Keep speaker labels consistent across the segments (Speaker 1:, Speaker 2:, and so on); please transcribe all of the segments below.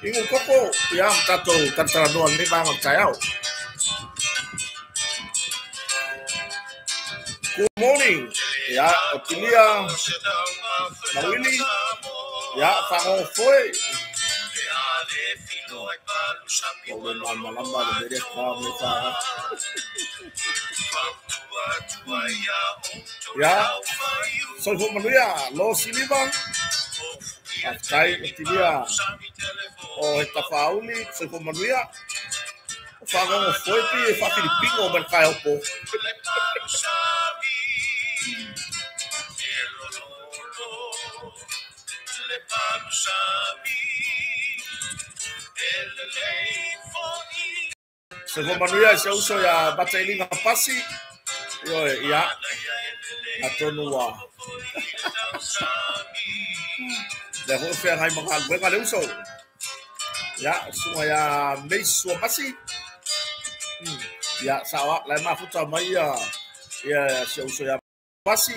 Speaker 1: Ingo koko ya tato tantaranoa ni mga tayaw. Good morning. Ya otilia Mawili. Ya fango foi. Kalau malam-malam dari kami ya soy manuya lo siliba Kai otilia o esta fauli soy manuya fango foi pi fa Filipino mercado po Según Manuel se usa ya batailin pasi yo ya atonua de ho fe hai mga buena le uso ya sunga ya meis pasi ya sawa lai ma futa mai ya se usa ya pasi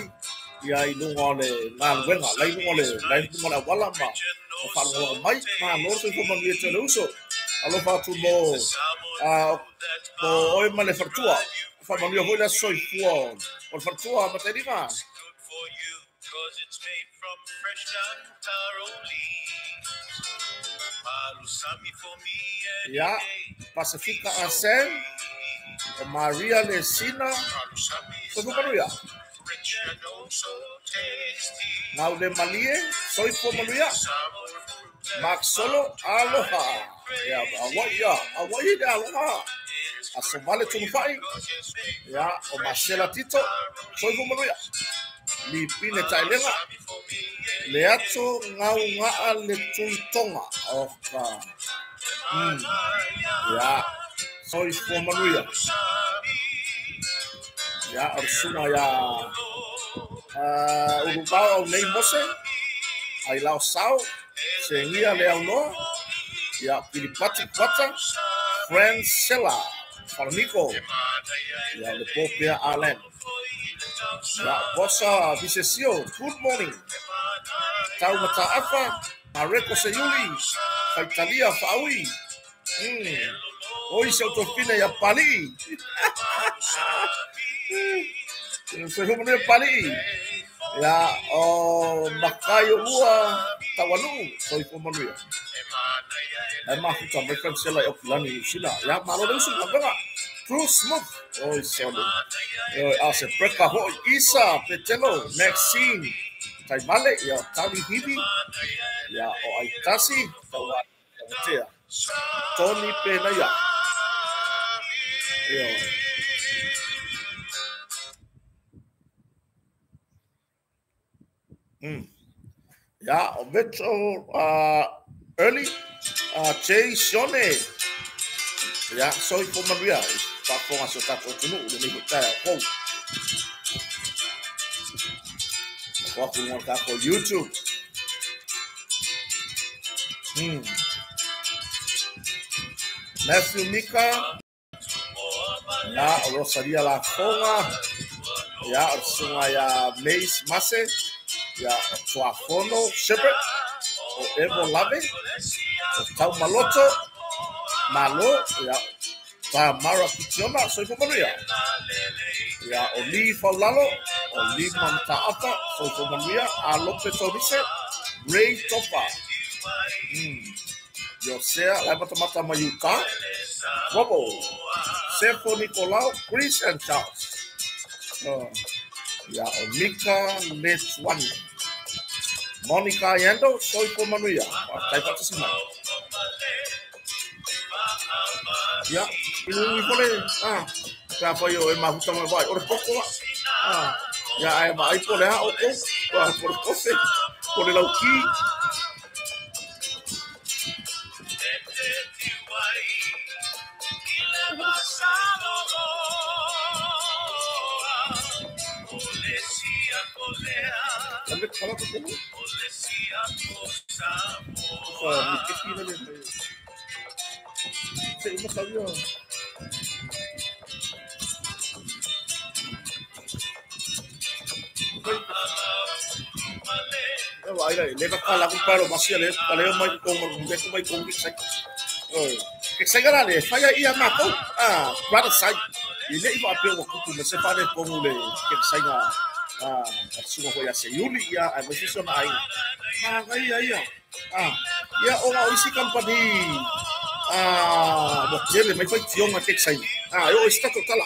Speaker 1: ya ilungo le ngal buena lai ilungo le wala ma fa lo mai ma no se como ni te uso alo fa tu mo oi male fartua fa ma mio vola soi fuon por fartua materima ya Pacifica Asen Maria Lesina soy Maria Nau de Malie soy Maria Max solo aloha ya awai de aloha asomale tunfai ya o Marcela Tito soy Maria Lipine Tailenga Leato ngau ngaa le tuntonga oka ya soy Maria ya arsuna ya urubao nei mose ai lao sao Sengia Leonor, ya Pilipati Pata, Francella, Farnico, ya Lepopia Allen, ya Bossa Vicesio, good morning, Tau Mataafa, Mareko Seyuli, Faitalia Faui, hoy se autofina ya Pali, se fue Pali, ya Makayo Ua, Tawalu, soy Manuel. Emma futa mereka sila okulani sila. Ya malo dulu sila banga. True smooth. Oh solid. Ase preka ho Isa Petelo Maxine. Taimale ya Tali Hibi. Ya o Aitasi Tawa Tea. Tony Penaya. Yo. Ya, Metro early Jay Shone. Ya, soy por Maria. Está con a soltar todo no, de mi cara. Vou colocar por YouTube. Matthew Mika. Ya, Rosaria La Fonga. Ya, Sumaya Mace Mase. Ya, Suafono Shepherd, o Evo Lave, o Tau Maloto, Malo, ya, Tamara Kitiona, soy Manuia. Ya, Oli Faulalo, Oli Mantaafa, soy Manuia, a López Orice, Ray Topa. Josea, la mata Mayuka, Robo, Sefo Nicolau, Chris and Charles. Ya, Mika Leswan. Monica Yando, soy por Manuia. Ya, ini boleh. Siapa yo emang utama baik. Orang pokok. Ya ai mai po le o por kofe por el auki. Sampai kalau ketemu. Saya mau kaya. Ay, leva kala ko pero masih le, kalau mai kong mai kong kisah. Kisah garale, faya iya mako. Brother side. Ile iba apel ko ku se pare kong le kisah nga. Sumo ko ya se yuli ya, ay masih so na ay. Iya. Ya ora isi company. Bokjele mai fai tiong nga kisah. Yo está total.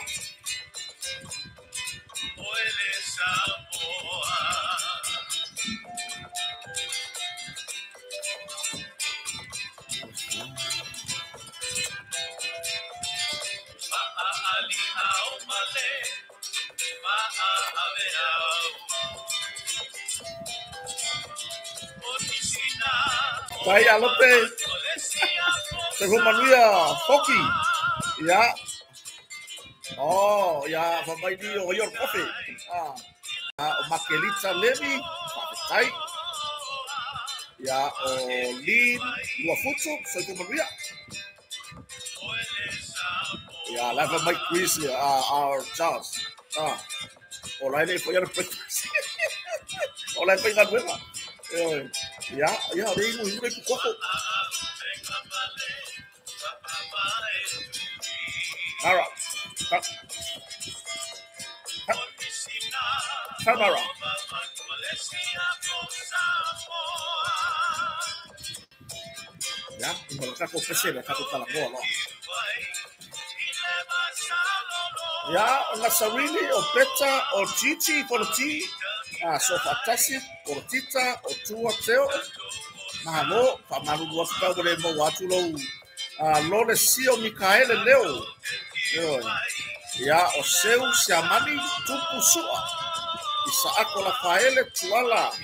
Speaker 1: Saya lote. Según Manuia, Foki. Ya. Ya, Babai Dio, York Coffee. Makelita Levi, Pakai. Ya, Lin, Luafucho, Según Manuia. Ya, Lava Mike Quiz, our Charles. Olay na po yan. Olay pa yung nagwema. Ya, rin mo, hindi po ko. Nara. Tamara. Ya, mereka ko kasi na katutalang mo, no? Ya, na sarili o peta o chichi por ti. So fatasi por tita o tua teo. Mahalo, pamalu dua kita boleh mewatu lo. Lo le sio Mikael leo. Ya, o seu siamani tupu sua. Isa ako la faele tuala.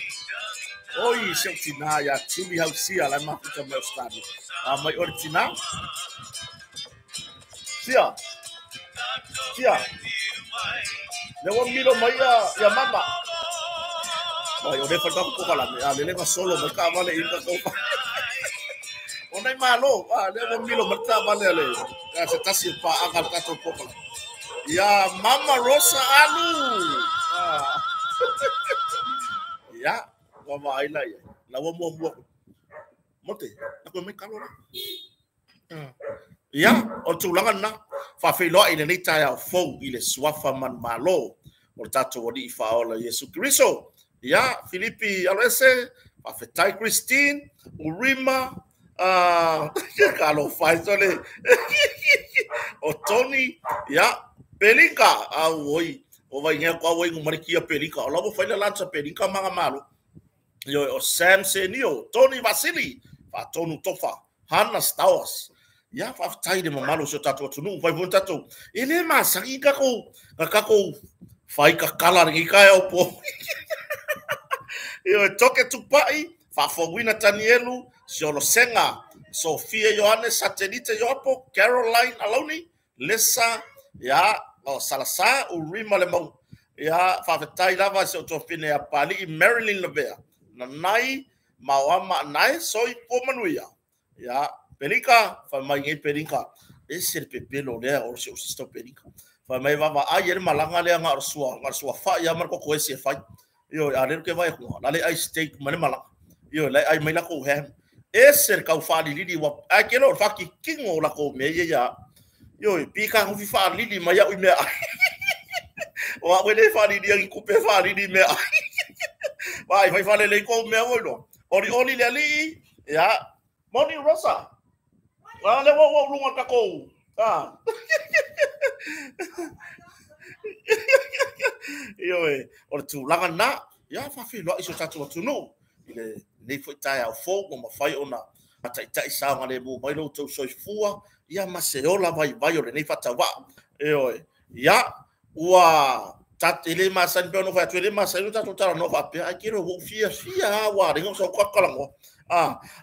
Speaker 1: Oi, seu tina ya tuli hausia la mafuta meu estado. Mai original. Tia. Lewa milo mai ya mama. Ay, o defa ko kala le ma solo mai ka vale inga ko. Onai malo, lewa milo mata vale le. Ya se tasi pa akal ka to ko. Ya Mama Rosa Alu. Ya, mama aila ya. Lawa mo. Mote, ako mai kalo na. Ya, o tulangan na. Fafilo ile ni taya fo ile swafa man malo. Mortato wadi faola Yesu Kristo. Ya, Filipi alese, Fafetai Christine, Urima, kalau Faisole. O Tony, ya, Pelika, oi. O vai nge kwa wai ngumarikia Pelika. O lavo faila lancha Pelika mga malo. Yo o Sam Senio, Tony Vasili, Fatonu Tofa, Hannah Stowers. Ya, Fafetai de mamalo so tatu tunu, vai bon tatu. Ele masaki kako, fai kakala ngi kaya po. Yo toke tupai, Fafowina Tanielu, Siolosenga, Sofia Yohanes Satelite Yopo, Caroline Aloni, Lessa, ya, Salasa, Urima Lemon, ya, Fafetai Lava, Sotofine Apali, Marilyn Levea, Nanai, Mawama Nai, Soy Pomanuia, ya, Pelika, Famai Pelika, esse pepelo le o seu sisto Pelika. Famai Vava, ayer malanga le ngarsua fa ya marco coese fa. Yo, ale ke vai ko, ale ai steak mane malanga. Yo, lai ai mai la ko hem. Esse ka fa lili wa, akelo fa ki kingo la ko me ya. Yo, pika ho fi fa lili mai ya me. Wa wele fa lili yang ku pe fa lili me. Vai fa le ko me wo. Oli le ali, ya. Morning Rosa. Le wo lunga ka ko. Yo o tu langa na ya fa fi lo iso tatu tu no ile nei foi tai au fo mo fai ona tai tai sa ngale mo mai lo tu so fua ya ma se ola vai o le nei fa tawa ya wa tat ele masan pe no fa tu ele masan ta tu no fa pe ai kiro wo fia wa ringo so kwa kala ngo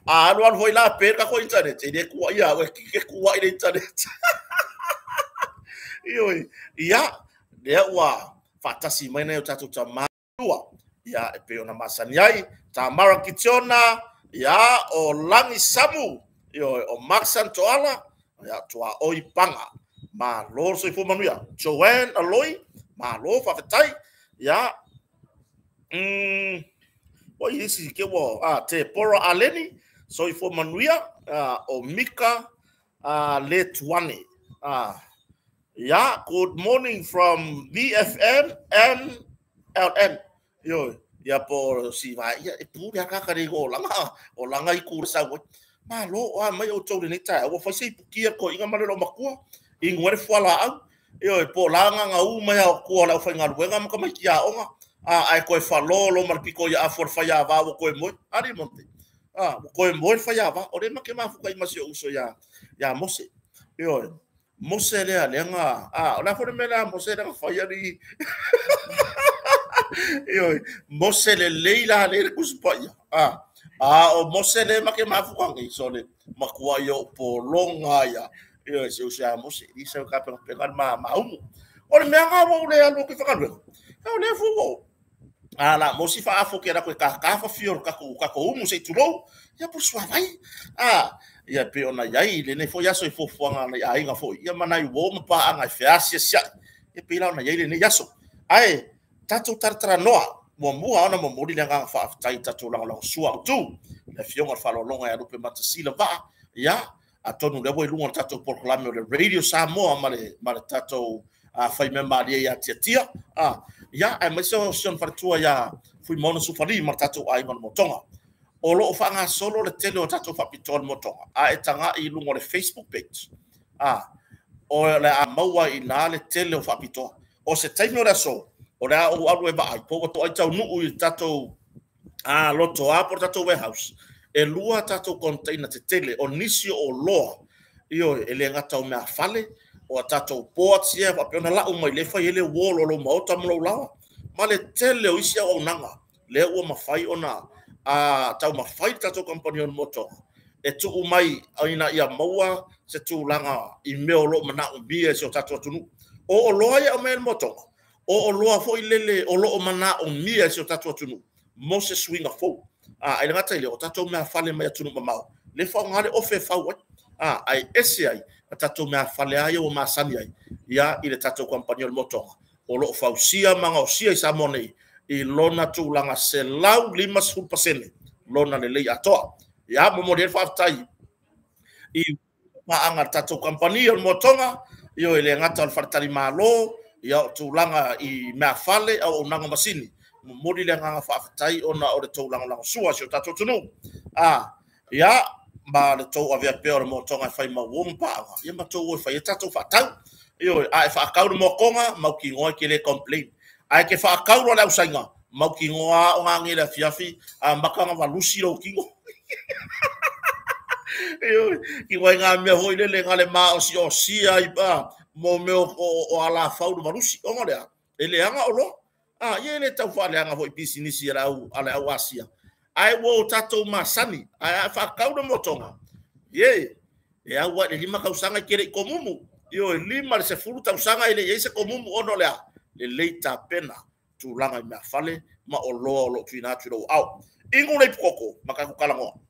Speaker 1: alwan voi la pe ka ko internet ele ku ia we ki ku wa internet ioi ia le wa fatasi mai na ta tu ma ia pe ona masan yai ta mara kitiona ia o langi samu io o maxan toala ia tua oi panga ma lo so fu manuia Joanne aloi ma lo fa fatai ya o isi ke wo te poro aleni so fu manuia o mika letwani ya good morning from BFM and LN yo ya por si va ya pu ya ka ka go langa I ku sa wo ma lo mai o tau ni ta o fa sei pukia ko inga ma lo makua ingore fala au yo po langa nga u mai o ko la fa nga wenga ma mai ya onga ai ko fa lo mal piko ya for fa ya va ko mo ari monte ko mo fa ya va o de ma ke ma fu kai ma se uso ya mose yo mose le nga la fo me la mose la fa ya ri yo mose le leila le kuspa o mose le ma ke ma fu ngi so le makua yo po longa ya yo se usa mose di se ka pe ma umu o le nga mo le alu ke fa o le fu la mose fa afu ke ra ko ka fa fior ka ko umu se tulo ya por sua vai ia pe ona yai le ne fo ya so fo nga na ai nga fo ia mana I wo pa anga fiasia sia e pe la na yai le ne yaso ai tatu tartara noa mo ona mo mori le nga fa tai tatu la sua tu le fionga fa lo longa ya rupe matasila va ya atonu le bo lunga tatu proclame le radio Samoa male tatu fai member ya tia ya ai me so son fartua ya fui mono sufari ma tatu ai mo tonga o lo fa nga solo le tele o tatu fa pitol mo tonga e tanga I lunga le Facebook page o le maua I na le tele o fa pitol o se taino da so o la o alu e ba ai po to ai tau nu I tatu loto por tatu warehouse e lua tatu container te tele o nisio o loa io ele ngata o mea fale o tatu port sia pa pena la o mai le fa ele wolo lo mauta mo la ma le tele o isia o nanga le o mafai ona tau mafai tatu company on moto e tu mai aina ia maua se tu langa I meo lo mana o bia se o tatu tunu o loa ia o mel moto o loa fo ilele o lo mana o mia se o tatu tunu Moses swinga fo ele ngata ile o tatu me fale mai tunu mamau le fa ngale o fe fa wa ai ese ai tatu me fale ai o masani ai ya ile tatu company o moto o lo fa usia manga usia sa monei I lona tu langa se lau 5% lona le lei atoa ya mo model fa tai I pa anga tatu company o motonga yo ile ngata al fartari malo ya tu langa I me fale o nanga masini mori le nga fa tai ona o le tau langa sua so tatu tunu ya ba le tau avia pe o mo tonga fai ma wompa ya ma tau fai tatu fa tau yo ai fa kau mo konga mau ki ngoi ke le complain ai ke fa kau lo la usainga mau ki ngoa o nga ngela fiafi makanga va lusi lo ki ngo yo ki ngoi nga me hoi le nga le ma o si ai ba mo me o ala fa u valusi o ngole ele anga o lo ye le tau fa le anga hoi business ia ala asia ai wo tato masani ai fa kau no motonga ye e awa le lima kausanga kere komumu yo lima se furu tausanga ile ye se komumu ono le leita pena tu langa me fale ma o lo tuina tu lo au ingu le poko maka ku kala ngo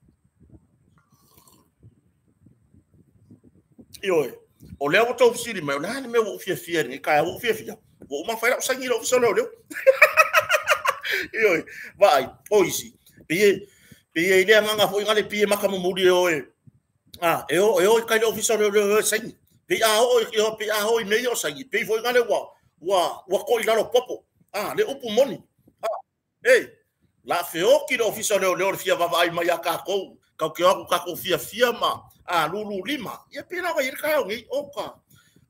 Speaker 1: yo o le o to fsiri me na me o fia ni ka o fia o ma fa sa ngilo so lo yo vai oisi pie ile nganga foi ngale pie maka mo muri o e ka le officer le sai pia o me yo sai pie foi ngale wa ko ila lo popo le upu moni la feo ki le officer le fia va vai mai ka ko ka ko fia ma lulu lima ia pina vai ka ngi oka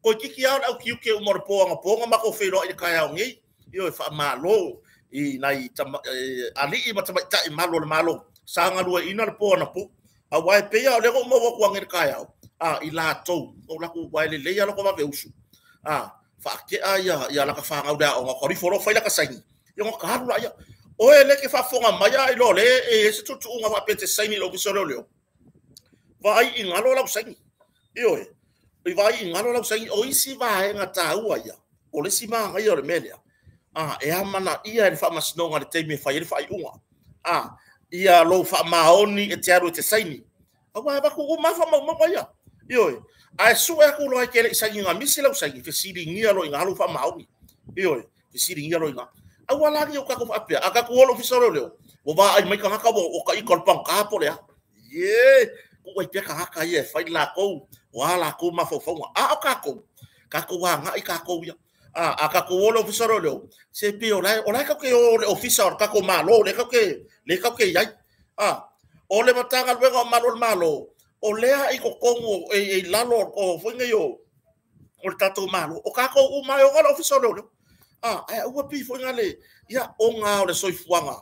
Speaker 1: ko kiki au ki mo ponga ma ko fero i ka ngi yo fa malo I nai ali I mata malo sanga lua ina le po na po a wai pe ya le mo ko ngi ka ya I la to o la ko wai le ya lo ko va ve usu ke ia la ka fa ngauda o ko ri foro fa la ka sai yo ka haru la ia o ele ke fa fonga mai ai lo le e se tu nga fa pete sai ni lo ki solo le vai ingalo la sai io e vai ingalo la sai o isi va e nga ta ua ia o le si ma ngai o le melia e amana ia e fa masnonga le te me fa ia fa unga ia lo fa maoni e te aru te sai ni wa ba ku ma fa ma ia io ai su e ku lo ke le sai nga misi la sai fe siri ngia lo ngalo fa maoni io fe siri ngia lo nga awala ki o ka ko apia aka ku lo fisoro le o va ai mai ka ka o ka i kolpang ka po le ye ko ai pe ka ka ye fai la ko wala ko ma fo fo ka ko wa nga i ka ko ya aka ku lo fisoro le se pe o la ka ke o le officer ka ko malo le ka ke ya o le matanga luego malo o lea i ko kongo e lalo o foi yo o tato malo o ka ko u mai o ga officer le ai ua pi foi ngale ia o nga o le soifuanga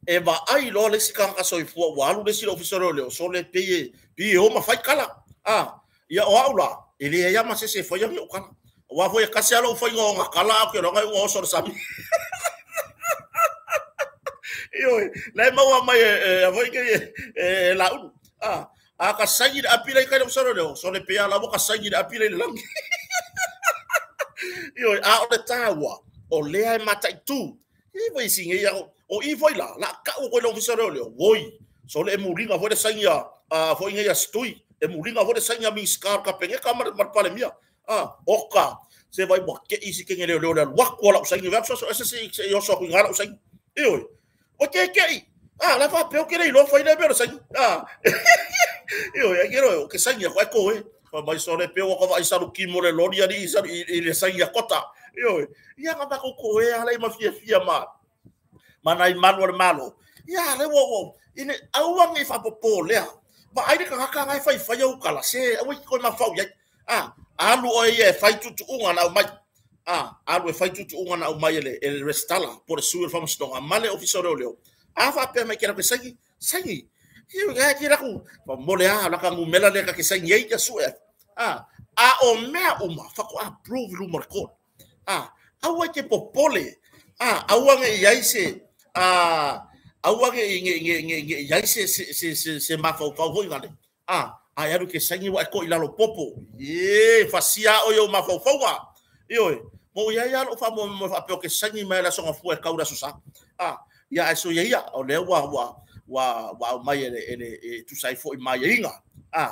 Speaker 1: e va ai lo le sika ka soifua wa lu le silo officer le so le pi o ma fai kala ia o aula ele ia ma se foi o kala wa foi ka se alo foi nga kala ke ro nga o so sami io le ma mai foi ke la u ka sangi da apila ka so le pe ala mo ka sangi da apila le lang io a o le tawa o le ai mata tu i voi singa ia o i voi la ka o ko lo fisaro le voi so le muringa vo le sanga foi ngai stui e muringa vo le sanga mi skar ka penge ka mar pale mia oka se vai bo ke isi ke ngele le wa ko la sanga va so se yo so ngala sanga io o ke la fa pe o ke le lo foi le pero sanga io e kero ke sanga ko mai so le pe o ko vai saru ki mo le loria di sa i le sanga kota io ia nga ba ko ala i mafia mana i malo ia le wo ine au ngi fa popo le ba ai ka ngai fai o kala se o ko ma fa ya alu o ye fai tu unga na mai alu fai tu unga na mai le restala por su fam stonga male officer le fa pe me kera ke sangi io ga kira ku mo le ala ka ngumela le ka ke sangi ai ka su o mea uma fa ko approve lu marco aua ke popole aua nge yaise aua nge yaise se mafau fau ngale ai aru ke sangi wa ko ilalo popo fasia o yo mafau fau io mo ya lo fa mo fa pe ke sangi mai la songa fu e kaura susa ya so ya o le wa mai ele tu sai fo mai inga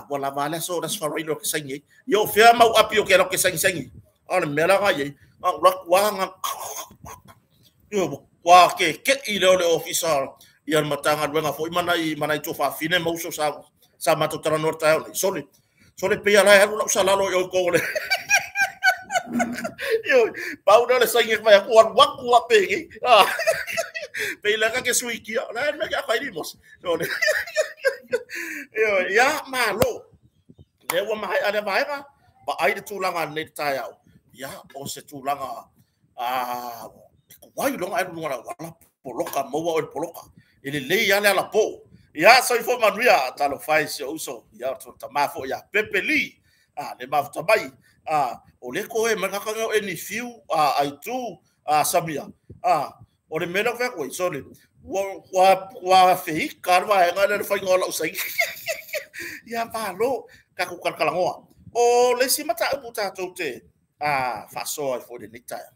Speaker 1: wala vale so das fa rino ke sangi yo fe mau apio ke ro ke sangi ole mela ga ye wa ke i le officer ia matanga wenga foi mana to fa fine mo so sa mato tra norta sole pe ala ya lo sala lo yo ko le yo pau no le sangi vai ko wa pe pe la ka ke suiki la me ka faimos sole yo ya malo le wa mai ada vai ba ai de tulanga le tayau ya o se tulanga wai longa ai lunga wala poloka mo o poloka ele le ya la po ya so ifo manuia talo fai se uso ya to tamafo ya pepeli le mafta bai o le ko e maka ka e ni fiu ai tu sabia o le mena fa ko so le wa fe karwa e ngale fai ngola usai ya palo ka ku kalkalangoa o le simata uputa tote fa so for the next time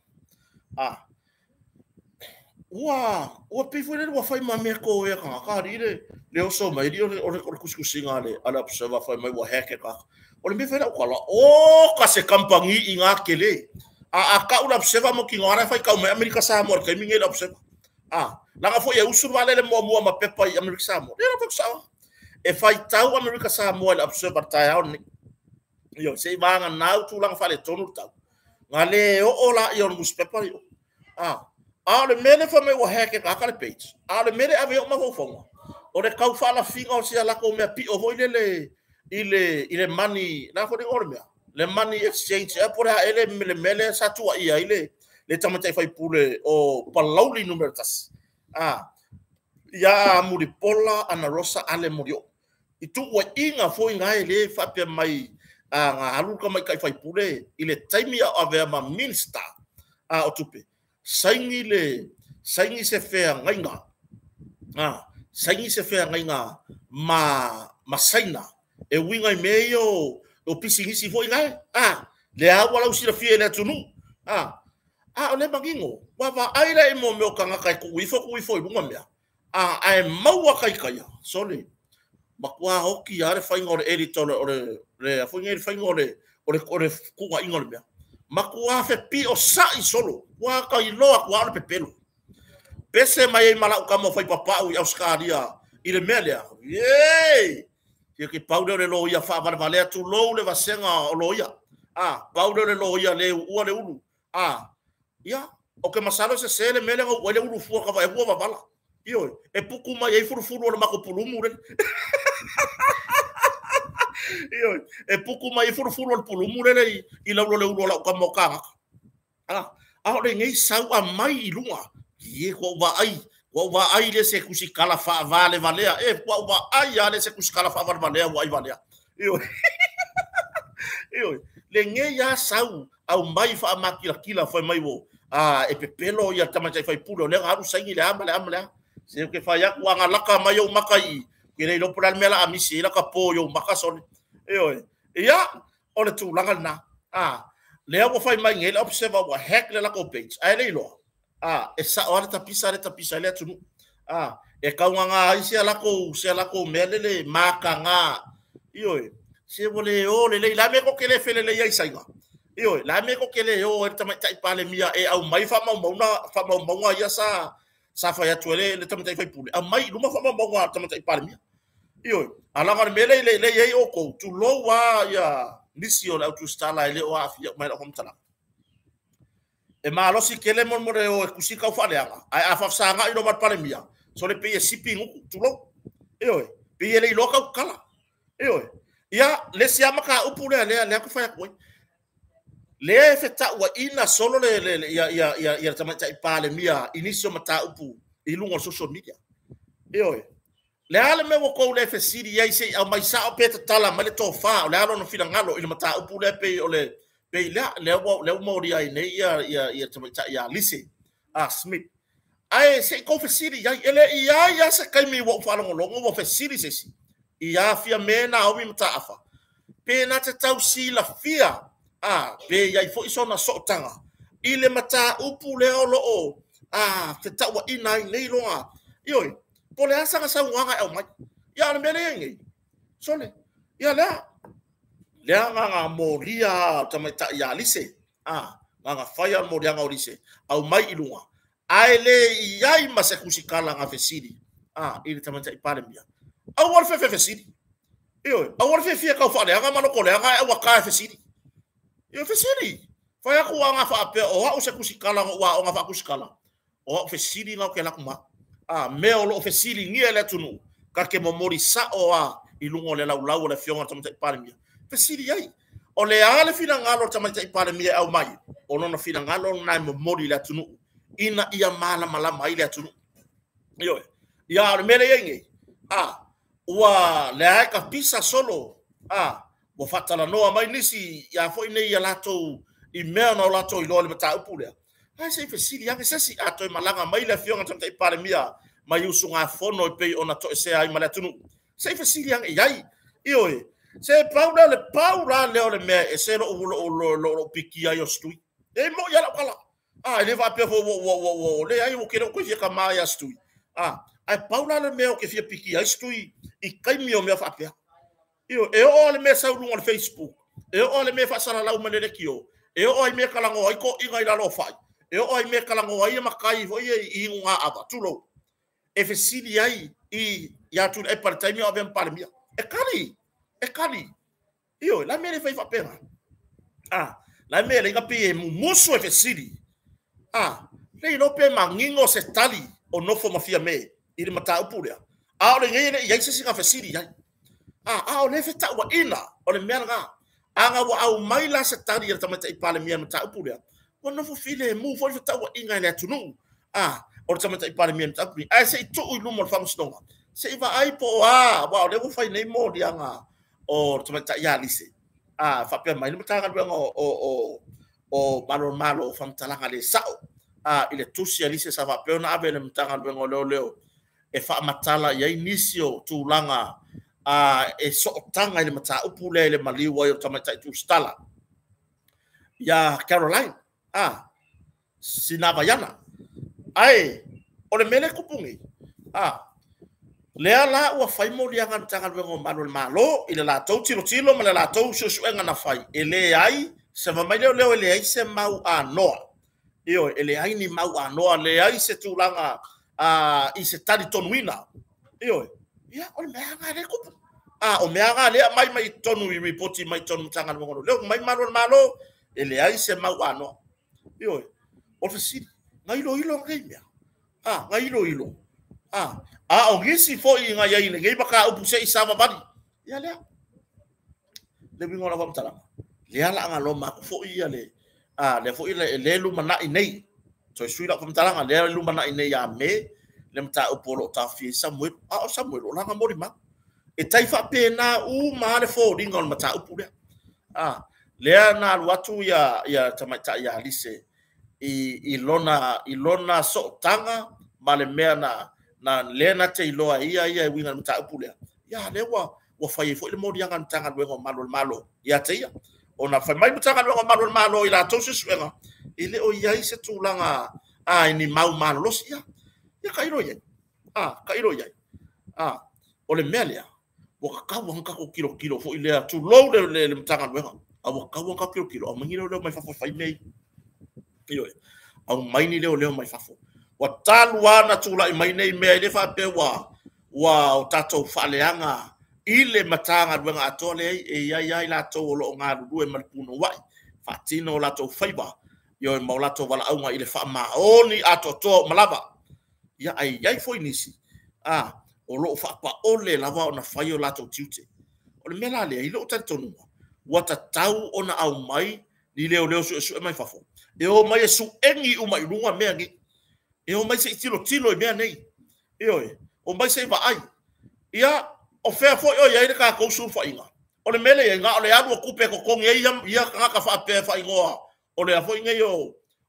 Speaker 1: o pifo le wa fai ma me ko e ka ri le o so mai o kuskusinga le ala observa fai mai wa heke ka o le me fera ko la o ka se kampangi inga kele ka ula observa mo ki ngara fai ka me America sa mo ka mi ngela observa la ga fo ye usur vale le mo ma pepa i America sa mo le fa sa e fai tau America sa mo le observa ta ya ni yo se vanga na tu lang fa le tonu tau ngale o la yo mus pepa yo le mele fa me wa heke ka ka page le mele ave o ma fo fo o le kau fa la finga o sia la ko me pi o vo ile money na fo de ormea le money exchange e por ele mele sa tu ia ile le tamata fai pule o palauli numertas ya muri pola ana rosa ale murio itu wa inga fo inga ele fa pe mai nga halu ka mai kai fai pule ile taimi a ave ma minsta a o tupe saingi se fea ngainga saingi se fea ngainga ma saina e winga meio o pisingisi foi ngai le awa la usira fie le tunu o le mangingo wa aira e mo me kanga kai ku ifo i bunga mea ai maua kai kai sole makua hoki are fai ngore editor ore foi ngere fai ngore ore ku wa ingore mea makua fe pi o sai solo wa kai loa ku ana pepelo pese mai mala ka mo fai papa u australia ile melia ke paude le loia fa vale tu lo le vasenga o loia paude le loia le u le ulu o ke masalo se sele mele o le ulu fu ka va e fu va bala io e puku mai e furu o le mako pulumu le io e puku mai e furu o pulumu le i la le ulu la ka mo ka o le ngai sau a mai i lunga ye ko va ai le se kusikala fa vale valea ko va ai ale se kusikala fa vale valea wa valea io le nge ya sau au mai fa makila foi mai wo e pepelo ya tamatai fai pulo le haru sangi le amale se ke fa ya wa ngalaka mai o makai ke le lo pral mela amisi la ka po yo makasol ya o le tu langa na le wo fai mai ngel observe wa hack le la ko page ai le lo e sa ora tapisa le tunu e kaunga ai se la ko mele makanga se vole le la me ko kele fele le ia sainga la me ko kele e tamatai pale mia e au mai fa maunga ia sa fa ya tuele le tamatai fai pule mai luma fa maunga tamatai pale mia ala ngar mele le ye o ko tu lo wa ya nisio la tu stala le o afia mai o mtala e malo si kele mon mo o kusika fa le ai afa sanga ino mat pale mia so le pe shipping tu lo pe le loka kala ya le siama ka upule le ko fa ko le feta wa ina solo le ya tamatai pale mia inisio mata upu i lungo social media le ale me ko le fesiri ya se au mai sa pe tala male to fa le alo no fina ngalo i mata upu le pe ole pe le mo ria nei ya tamatai ya lise Smith ai se ko fesiri ya ele ya se kai mi wo fa lo fesiri se si ia fia mena o mi mata afa pe na te tau si la fia pe ia fo iso na sotanga ile mata upu le o te tau wa ina nei loa po le asa sa wanga e mai ia le mele ngi sole ia le nga moria tamata ya lise nga fire moria nga lise au mai ilunga ai le ia ma se kusikala nga fesidi ile tamata ipale mia awar fe fesidi awar fe ka fa le nga mano ko le nga wa ka fesidi fesidi fa ya ko nga fa pe o se kusikala wa nga fa kusikala o fesidi nga ke la kuma me o lo fesidi ngi ele tunu ka ke momori sa o ilungo le lau le fionga tamata ipale mia fesidi ai o le ale fina ngalo tamata ipale mia au mai o no fina ngalo na momori le tunu ina ia mala mai le tunu ya mele yengi wa le ai ka pisa solo wo fatala no mai nisi ya foi nei ya lato i mea no lato i lo le mata upule ai se fesili ya se si ato i malanga mai le fionga tamata i pare mia mai usunga fono i pe ona to se ai mala tunu se fesili ya ai se paula le ole me e se lo piki ai o stui e mo ya la kala ele va pe wo le ai wo kero ko fica mai stui ai paula le me o ke fia piki ai stui i kai mi o me fa pe e o le me sa lu on Facebook e o le me fa sala la umane le kio e o ai me kala ngo ai ko i ngai la lo fai e o ai me kala ngo ai makai vo i nga ava tulo e fe sidi ai i ya tu e par time o ben par mia e kali la me le fa pena la me le ngapi muso e fe sidi le no pe mangingo se tali o no fo mafia me i le mata upule le ngene ia se singa fe sidi ai o le feta wa ina o le merga anga wa au maila se tari ya tamata ipale mia mata upule o no fo file mu fo feta wa inga le tunu o tamata ipale mia mata upule ai se tu u lumo fa mustonga se iva ai po wa le wo fai nei mo dianga o tamata ya lise fa pe mai mtanga o malo famtalanga le sao ile tusi alise sa fa pe na ave le mtanga leo e fa matala ya inisio tulanga e so tanga ile mata upule ile maliwa yo tamata tu stala ya Caroline sinabayana ai ole mele kupungi lea la ua fai mo lia ngan tanga wengo malo ile la tau tilo ma la tau susuenga na fai ele ai se va mai leo ele ai se mau anoa io ele ai ni mau anoa le ai se tulanga i se tali tonuina io ia ole meanga le kupu o meanga le mai tonu i reporti mai tonu tanga wengo leo mai malo ele ai se mau anoa io ofisi ngai lo ilo ngai mea ngai lo ilo o ngisi fo i nga yai ngai baka upu se isama badi ya le bingo la vamtala le ala nga lo ma fo i ale le fo i le lu mana nei so sui la vamtala le lu mana nei ya me le mta upolo ta fi Samuel Samuel la nga mori ma e tai fa pena ma le fo dingo mata upu le le na watu ya tamata ya lise i lona so tanga male mea na lena te iloa ia winga mta upule ya lewa wa fai fo le modi yang tanga wengo malo ya te ia ona fai mai tanga wengo malo ila tosu suenga ile o ia se tulanga ni mau malo sia ya kairo ye kairo ye o le melia wa ka wanka ko kilo fo ile tu low le mtanga wengo wa ka wanka kilo mangiro le mai fa fai nei iyo au mai ni leo mai fafo wa talwana tula i mai nei me le fa pe wa tato faleanga ile matanga wenga atole ya la to lo nga du e malpuno wa fatino la to faiba yo maula to wala au ile fa ma oni atoto malava ya ai foi nisi o lo fa pa ole lava na faio la to tiute o le mela le ile o tatonu wa tatau ona au mai ni leo su mai fafo e o mai su engi uma ilunga mea ngi e o mai se tilo mea nei o mai se va ai ia o fea fo ia ina ka ko su fa inga o le mele nga o le adu kupe ko kong ia nga ka fa pe fa ingoa o le fo inga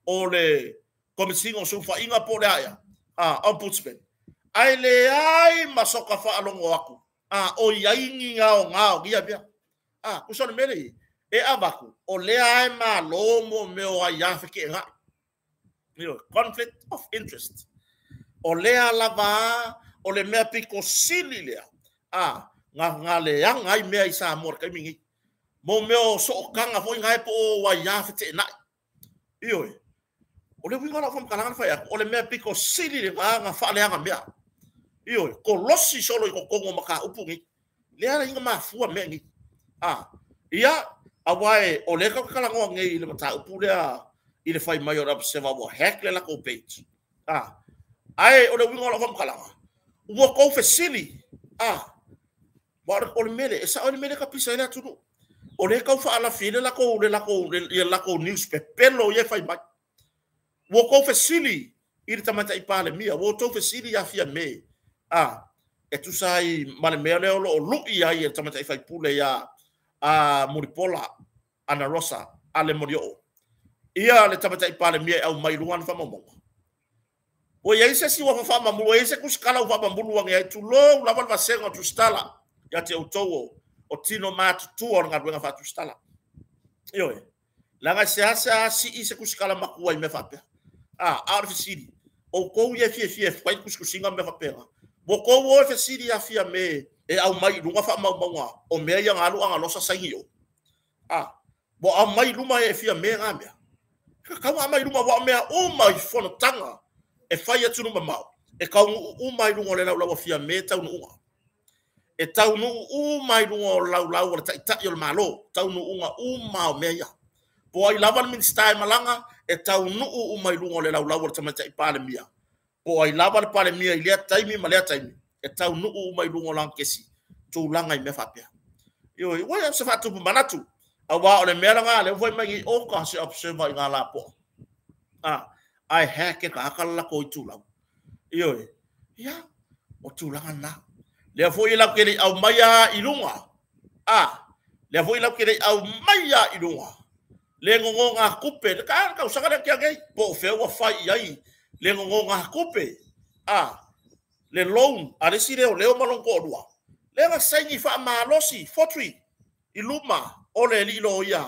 Speaker 1: o le komisingo su fa inga po le aya ombudsman ai masoka fa alongo aku o ia nga o ia bia ku so le mele e abaku o lea e malomo me o ia feke nga conflict of interest o lea lava o le mea piko sili lea nga le yang ai mea isa amor kai mingi mo meo so kanga fo ngai po wa ia feke na o le winga la fo kalanga fa ya o le mea piko sili le nga fa le nga mea ko losi solo ko kongo maka upungi lea inga mafua mea ngi ia awai o le ka kalango ngai le mata upulea ile fai mai ora observa bo hekle la ko page ai o le winga la fam kalanga wo ko fesili war o le mele esa o le mele ka pisa ina tudu o le ka fa ala file la ko newspaper lo ye fai mai wo ko fesili ile tamata ipale mia wo to fesili ya fia me e tu sai male mele o lu ia ye tamata fai pule ya Muripola Ana Rosa ale morio ia le tamata ipale mia au mai luan fa momo o ia se si wa fa mamu ia se kuskala wa bambulu wa ngai tu lo la va senga tu stala ya te otowo o tino mat tu or nga fa tu stala la nga si i se kuskala makuai me fa pe arfisidi o ko ia fie fai kuskusinga me fa pe bo ko wo fisidi ya fia me e au mai lunga fa mau o me ia ngalu anga losa saingio bo au mai luma e fia me ngamia ka mai luma wa me o mai fono tanga e fai atu no mau e ka o mai lunga le la fia me tau no e tau no o mai lunga la ta yo malo tau no unga o mau me ia bo ai lava min style malanga e tau no o mai lunga le la ta mata ipale mia bo ai lava pale mia ile taimi male taimi e tau no o mai lunga lang kesi tu langa i me fa pe wa se fa tu manatu awa o le mera nga le foi mai o ka se observe nga la po ai hack ka kala ko tu la ya o tu langa na le foi la ke au mai ilunga le foi lau kere au mai a ilunga le ngonga kupe ka usanga kia ngai po fe wa fai ai le ngonga kupe le loan a resi leo malong ko dua le nga saingi fa malosi fotri iluma o le lilo ia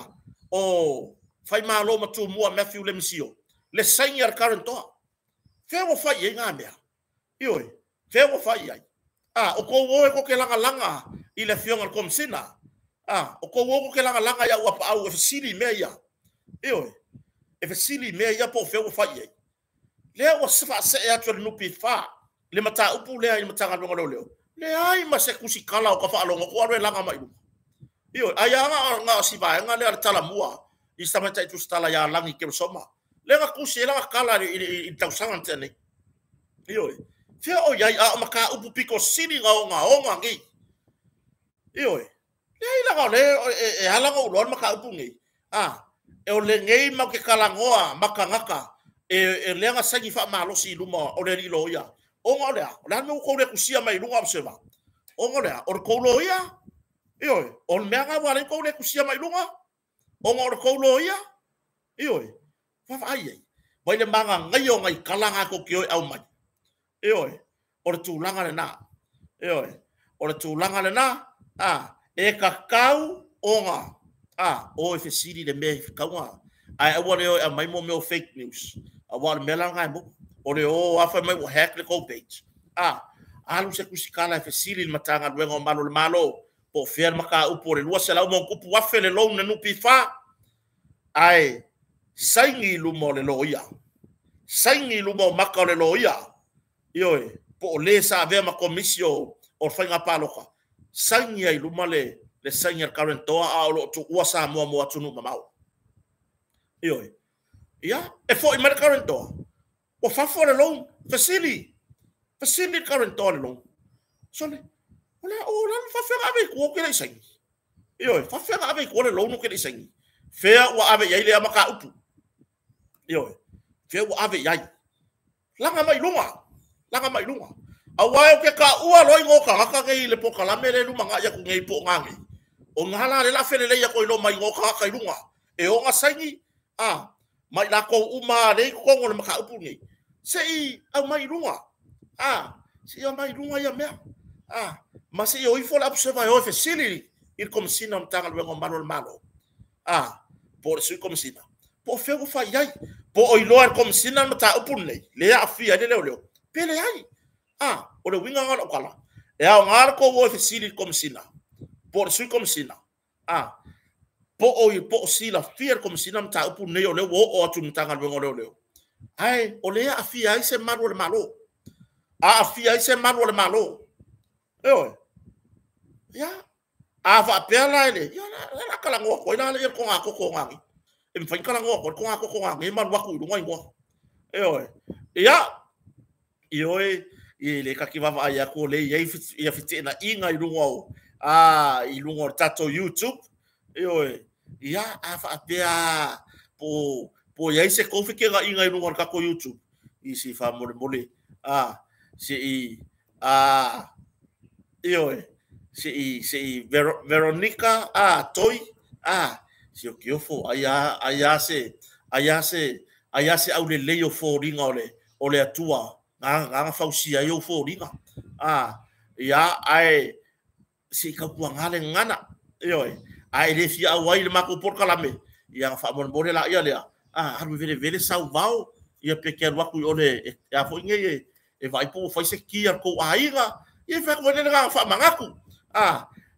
Speaker 1: o fai malo matu mua Matthew Lemsio le saingi ar current to fe wa fai ai nga mea ioi fe wa fai ai o ko wo ko ke langa i le fionga komsina o ko wo ko ke langa ya wa au sili meia ioi e sili meia po fe wa fai ai le wa sifa se ya tro no pifa le mata upu le ai mata ngalo leo le ai ma se kusi kala o ka fa longo ko le langa mai io ai nga si va nga le tala mua i sta mata tu sta la ya langi ke soma le nga kusi la kala i tau sanga tene io fe o ya maka upu piko sili nga ngi io le la le e ala ngo lo maka upu ngi e o le ngei ma ke kala ngoa maka ngaka e le nga sangi fa malo si luma o le lilo ya o ngolea la no ko le kusia mai lunga observa o ngolea o ko lo ia io o mega wale ko le kusia mai lunga o ngor ko lo ia io fa ai vai le manga ngai o ngai kalanga ko ki au mai io o tu langa le na io o tu langa le na e ka kau onga o e siri le me kaunga ai wale o mai mo fake news a wale melanga mo o le o afa mai o hack le ko page alu se kusikala fe sili matanga luengo malo po fer maka upo le lua se la mo kupu afa le lo na nupi fa ai saingi lumo le loia saingi lumo maka le loia io po le sa ave ma komisio o fanga paloka saingi ai luma le saingi current to a lo tu wasa mo atunu mamau io ia e fo i mar current to o fa fora long facility current on long so le ola fa fa ave ko ke le sai io fa fa ave ko le long no ke le sai fe wa ave yai le maka upu io fe wa ave yai langa mai lunga awai ke ka ua loi ngo ka ke le po kala mele lu manga ya ku ngai po ngangi o ngala le la fe le ya ko lo mai ngo ka lunga e o nga sai mai la ko uma le ko ngo maka upu ngai sei au mai lunga sei au mai lunga ya mea ma sei o ifo la observa o facility il come sina mtanga luengo malo por su come sina po fego fa yai po o ilo come sina mta upun le afia le leo pele ai o le winga ngala kala e au ngar ko o facility come sina por su come sina po sila fear come sina mta upun le o tu mtanga luengo leo ai o le afia ai se malo le malo afia ai se malo le malo ya fa pela ele ya la kala ngo ko ina le ko ngako ko ngangi em fa kala ngo ko ngako ko ngangi man wa ku ngo ngo ya le ka ki va ya ko le ya fitina inga i lungo i lungo tato YouTube ya fa pea po ya se ko fi ke ga inga i lungo ka ko YouTube i si fa mole si si Veronica toy si o kiofo aya se au le leo fo ringa o le atua nga fausia yo fo ringa ya ai si ka puanga le ngana ai le fi au ai le mako por kalame ya fa mon bore la ya le haru vele salvao ia pequeno waku ole ya fo nge e vai po fai se kia ko aiga e fa ko le nga fa mangaku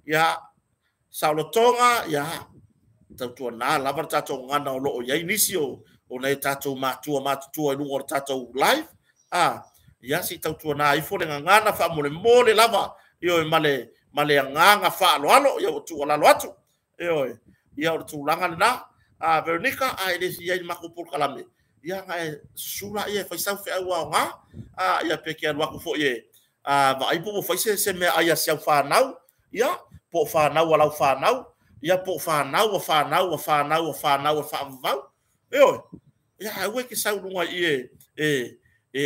Speaker 1: ya saulo tonga ya tatu na lava tatu ngana o lo ya inicio o nei tatu matua e lungo tatu live ya si tatu na i fo le ngana fa mole lava io male nganga fa lo ya tu la lo atu ya tu langa na Veronica ai le ya mako por kalame ya ngai sura ia fa sa fa wa nga ya pequeno waku fo ye vai po fa se me aya se fa nau ya po fa nau wala fa nau ya po fa nau fa va ya we ke sa lunga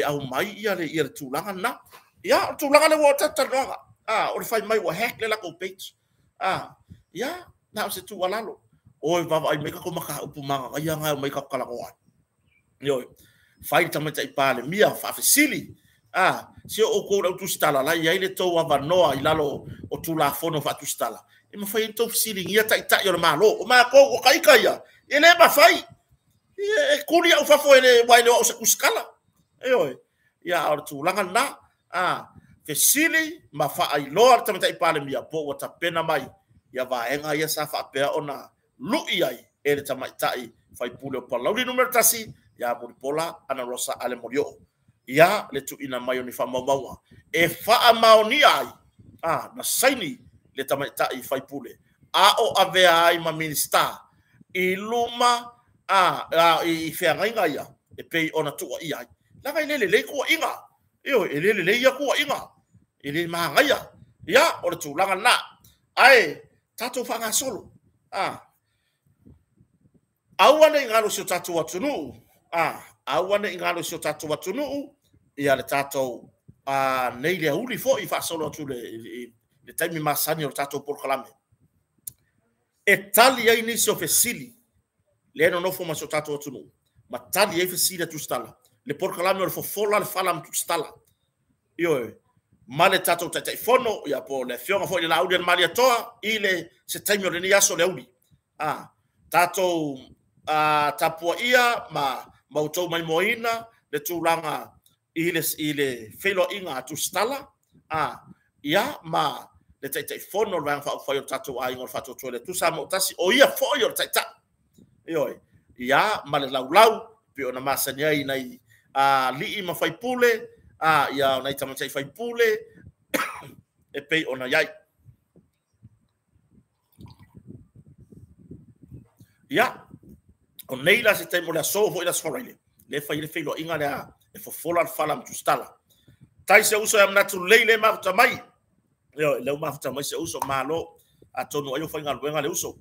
Speaker 1: au mai ia le tu langa na ya tu langa le wa tata o fa mai wa hack le la ko page ya na se tu alalo o va ai me ka ko maka upu manga ia nga me ka kala ko yo fai tama tai pale mia fa fasili se o ko tu stala la ia ile to wa noa ilalo o tu la fono fa tu stala e ma fai to fasili ia tai tai yo malo o ma ko o kai kai ele ma fai e kuria o fa fo ele wa ile o se kuskala yo ia o tu langa na fasili ma fa ai lo tama tai pale mia po o ta pena mai ia va enga ia sa fa pe ona lu ai ele tama tai fai pule o pala uri numero tasi ya Muripola ana Rosa ale morio ya le tu ina mai ni fa maua e fa maoni ai na saini le tamata i fai pule o ave ai ma minista i luma i fe nga ia e pe ona tu i ai la vai le ko inga io e le ia ko inga e le ma nga ia ya o tu langa na ai tato fa nga solo awane ngalo so tato watunu awane ngalo so tato watunu ia le tato nei le uli fo i fa solo tu le taimi masani o tato por kalame e tali ai ni so fesili le no fo ma so tato watunu ma tali ai fesili tu stala le por kalame o fo fola le falam tu stala io ma le tato tai fono ia po le fionga fo le laudi malia toa ile se taimi o le aso le uli tato tapua ia ma mautou mai moina le tūlanga ile felo inga tu stala ia ma le tai fono rang fa o tatu ai ngor fatu tole tu sa mo tasi o ia fo yo tai io ia ma le lau pe ona masania i nei li ma fai pule ia nei tama tai fai pule e pe ona yai ia o nei la se te mo la so fo ila sforile le fai le felo inga le e fo fola falam tu stala tai se uso am natu leile ma tamai yo le ma tamai se uso malo atonu ayo fai ngal le uso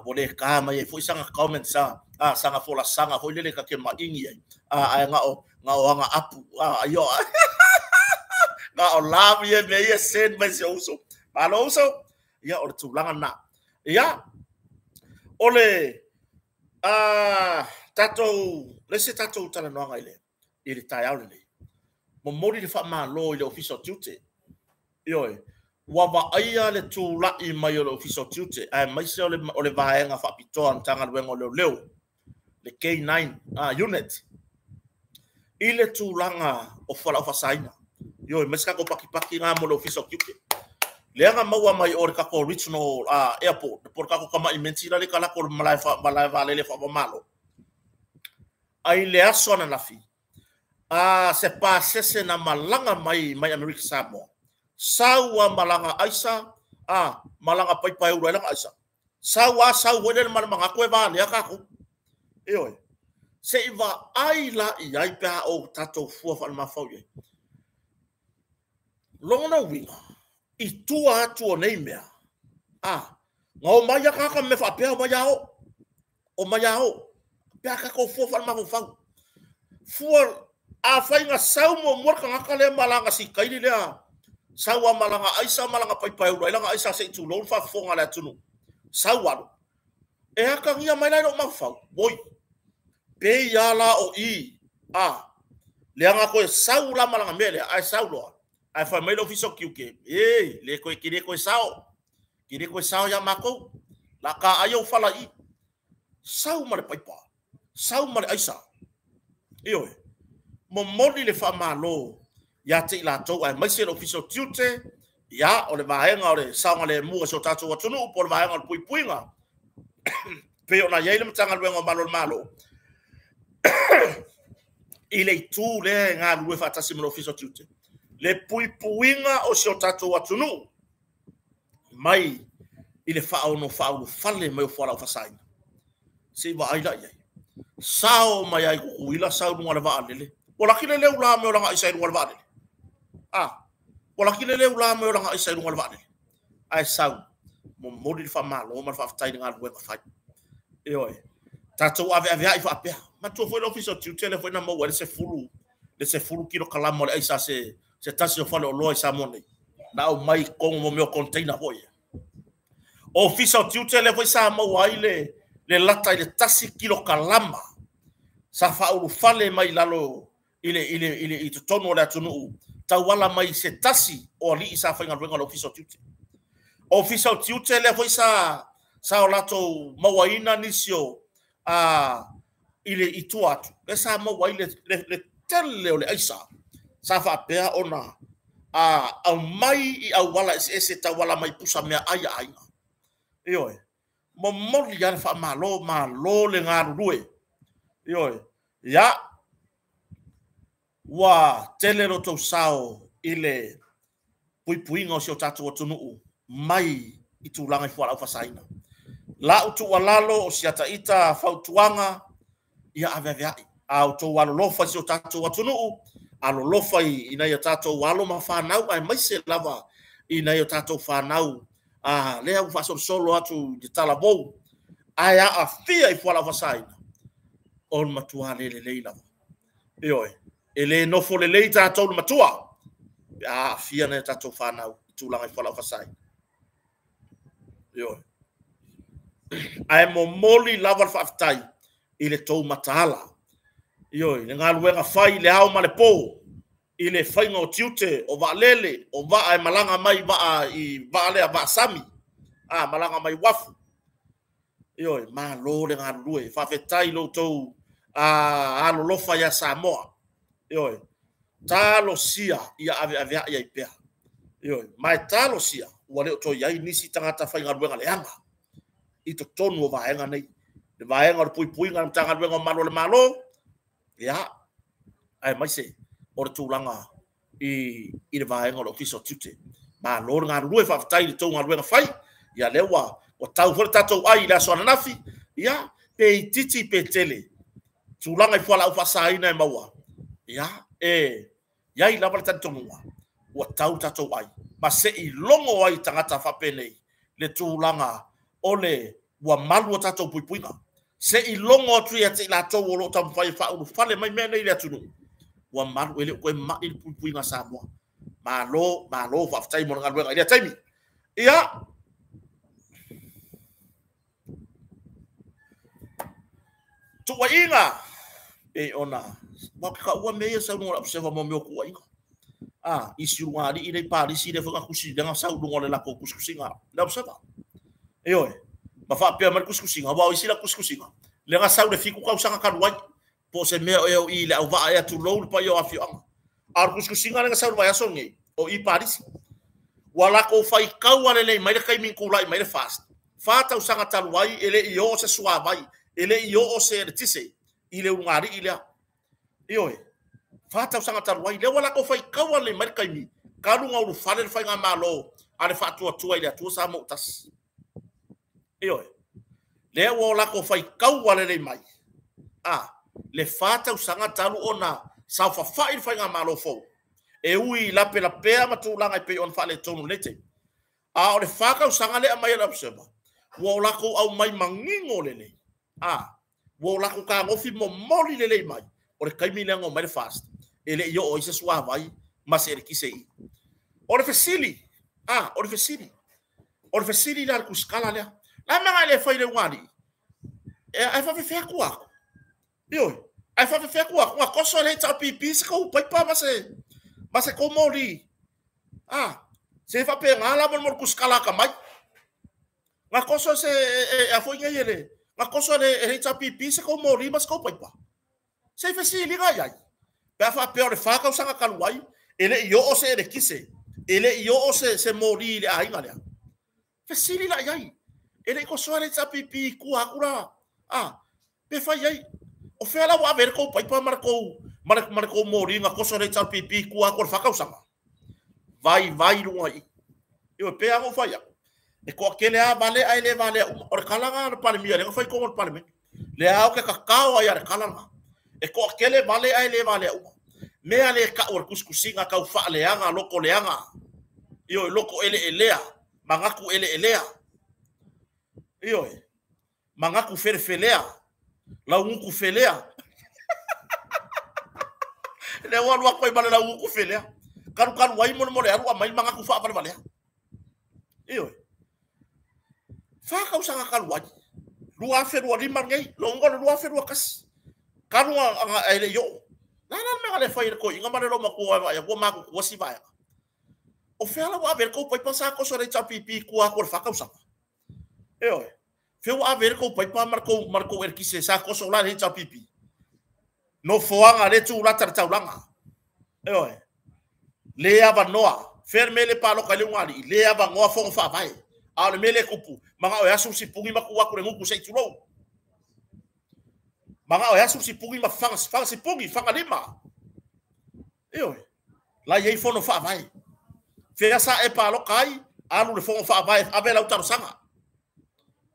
Speaker 1: vole ka mai fo sanga comment sa sanga fola sanga fo le ka ke ma ingi ai nga o nga apu ayo nga o love ye me ye send mai se uso malo uso ya o tu langa na ya ole tato lese tato tala noanga ile ili tai au le mo mori le fa ma lo ile official tutor yo wa ba ia le tu la i mai le official tutor ai mai se ole vaenga fa pitoa tanga luengo le K9 unit ile tu langa o fala o fasaina yo me ska ko paki nga mo le official tutor le nga maua mai o ka ko regional airport por ka ko kama i mentira le kala ko malai vale le fa malo ai le aso na fi se pasese na malanga mai America Samoa sawa malanga aisa malanga pai ura langa aisa sawa le malanga ko vale ka ko eo se iva ai la i ai pa o tato fu fa ma fa ye lona winga i tua atu o nei mea ngau mai ka me fa pe o mai ao pe ka ko fo fa ma fo fai nga sau mo mor ka le malanga si kaili le sawa malanga aisa malanga pai ura langa aisa se tu lo fa fonga la tunu sawa e ka ngia mai la ma fa boy pe ya la o i le anga ko sau la malanga mele ai sau lo ai fa mai lo fiso kiuke le ko kire ko sao ya mako la ka ayo fala i sau mar pai pa sau mar aisa io mo moli le fa malo ya te la to ai mai se official tutor ya o le vaenga o le sao le mu so tatu wa tunu por vaenga pui puinga pe ona ye le mtanga luengo malo ile tu le nga lu fa tasi mo official tutor le pui puinga o so tatu wa tunu mai ile fa o no fale mai fora fa sai se va ai la ye sao mai ai ku ila sao no va ale wala kile le ula me ola isa no va ale wala kile le ula me ola isa no va ale ai sao mo modi fa malo ma fa tai nga we fa oi tatu ave ai fa pe ma tu foi l'office tu telefone mo wala se fulu kilo kala mo isa se tasi o falo lo isa mo nei na o mai con mo meu container boy ofisa o tiute le foi sa mau ai le lata ile tasi kilo kalama sa faulu fale mai lalo ile i tono le tunu tawala mai se tasi o li sa fa ngal le ofisa o tiute le foi sa o lato mawaina nisio ile ituatu le sa mau ai le tele o le aisa sa fa pea ona au mai i au wala ese tawala mai pusa mea ai Ioi, momoli ya fa malo le ngarue. Ioi, ya wa tele roto sao ile puipuinga o se o tatu o tunu mai i tūlanga i whala ufasaina. La utu walalo o si ata ita fautuanga ia aveveai. A utu walo lofa si o tatu o tunu alo lofa i nai o tatu walo ma whanau ai maise lava i nai o tatu whanau lea u faso solo atu de talabou aya a fia i wala fasaina on matua le leila ioe ele no fo le leita to matua fia na tato fana tu langa i wala fasaina ioe ai mo moli lava faftai ile to matala ioe le ngalu nga fai le au male po ile fainga o tiute o valele o va ai malanga mai va i vale a sami malanga mai wafu io ma lo le ngarue fa fetai lo to lo lofa ya Samoa io talo sia ia ave ia ipea io mai talo sia wale to ia nisi tangata fainga ruenga leanga i to tonu vaenga nei le vaenga pui ngam tanga ruenga malo le malo ya ai mai se o tūlanga i le vaenga o fiso tute. Ma lor ngā rue whaftai le tō ngā rue ngā whai, ia lewa, o tau hore tatou ai la soana nafi, ia, pe i titi pe tele, tūlanga i whala uwhasaina e maua, ia, ia i lava le tantonga, o tau tatou ai, ma se i longo ai tangata whapenei, le tūlanga o le ua malu o tatou puipuinga, se i longo atu ia te i la tau o lo tamu whai whauru whale mai mea nei le atunu, wa malu ele ko ma il puipuinga Samoa malo fa ftai mo ngalwe ngai taimi ia tu wa inga ona ba ka wa me sa no observa mo me ko inga isi ngari ile Paris ile fa kusi dengan sa do ngole la ko kuskusinga la observa ba fa pe mar kuskusinga ba isi la kuskusinga le nga sa le fiku ka usanga kan wai po se me o i le au va e tu lo pa yo afio ar kuskusinga nga sa vai asonge o i Paris wala ko fai kau ale le mai kai min kulai mai fast fata usanga talwai ele io se sua vai ele io se tise ile ungari ile fata usanga talwai le wala ko fai kau ale mai kai mi kalu ngau fale fai nga malo ale fatu tua ile tu sa mo tas le wala ko fai kau ale le mai le fata usanga talu ona sa fa fai nga malo fo e ui la pea matulanga pe on fa le tonu lete o le faka usanga le mai la observa wo la ko au mai mangingo lele wo la ko ka ngofi mo moli lele mai o le kaimi lengo mai fast ele yo o se swa vai ma se ki sei o le fesili la ku skala le la manga le fai le wani ai fa fe ku ai fa fe ku a koso le ta pipi se ko pai pa ma se ko moli se fa pe ngala mo ku skala ka mai nga koso se a foi ngele nga koso le ta pipi se ko moli mas ko pai pa se fesili ga yai pa fa pe o fa ka usanga kalwai ele yo o se le kise ele yo o se moli le ai ngale fesili la yai ele ko so le ta pipi ku akura pe fa yai o fe la wa ver ko pai pa marco mori nga koso le ta pipi ku akor fa ka usanga vai lunga eu pe a mo fa ya e ko aquele vale ai le vale o kalanga no palmia le foi como o palmia le au que cacao ai ar kalanga e ko aquele vale ai le vale me ale ka or kuskusinga ka fa le anga loko le anga io loko ele elea mangaku ele elea io mangaku ferfelea la unku felea le wa ko ibale la unku felea kan wai mo le aru mai mangaku fa vale io Whakau sanga kaluai. Lua wherua rima ngai. Longona lua wherua kasi. Karunga anga ele yo. Nana me ngale whaire ko. Inga mare roma kua ya kua maku kua si vaya. O wheala wa aver kou paipa sa ko sore cha pipi kua kua whakau sanga. Eo. Wheu aver kou paipa marko erkise sa ko so la cha pipi. No foanga le tu la tar taulanga. Eo. Le ava noa. Ferme le palo ka le ngari. Le ava ngoa fonga fa vai. Ale mele kupu. Manga o yasu si pungi maku wa kure nguku sei tulo. Manga o yasu si pungi ma fanga si pungi fanga lima. Eo. La yei fono fa vai. Fea sa e palo kai. Alu le fonga fa vai. Ave la utaro sanga.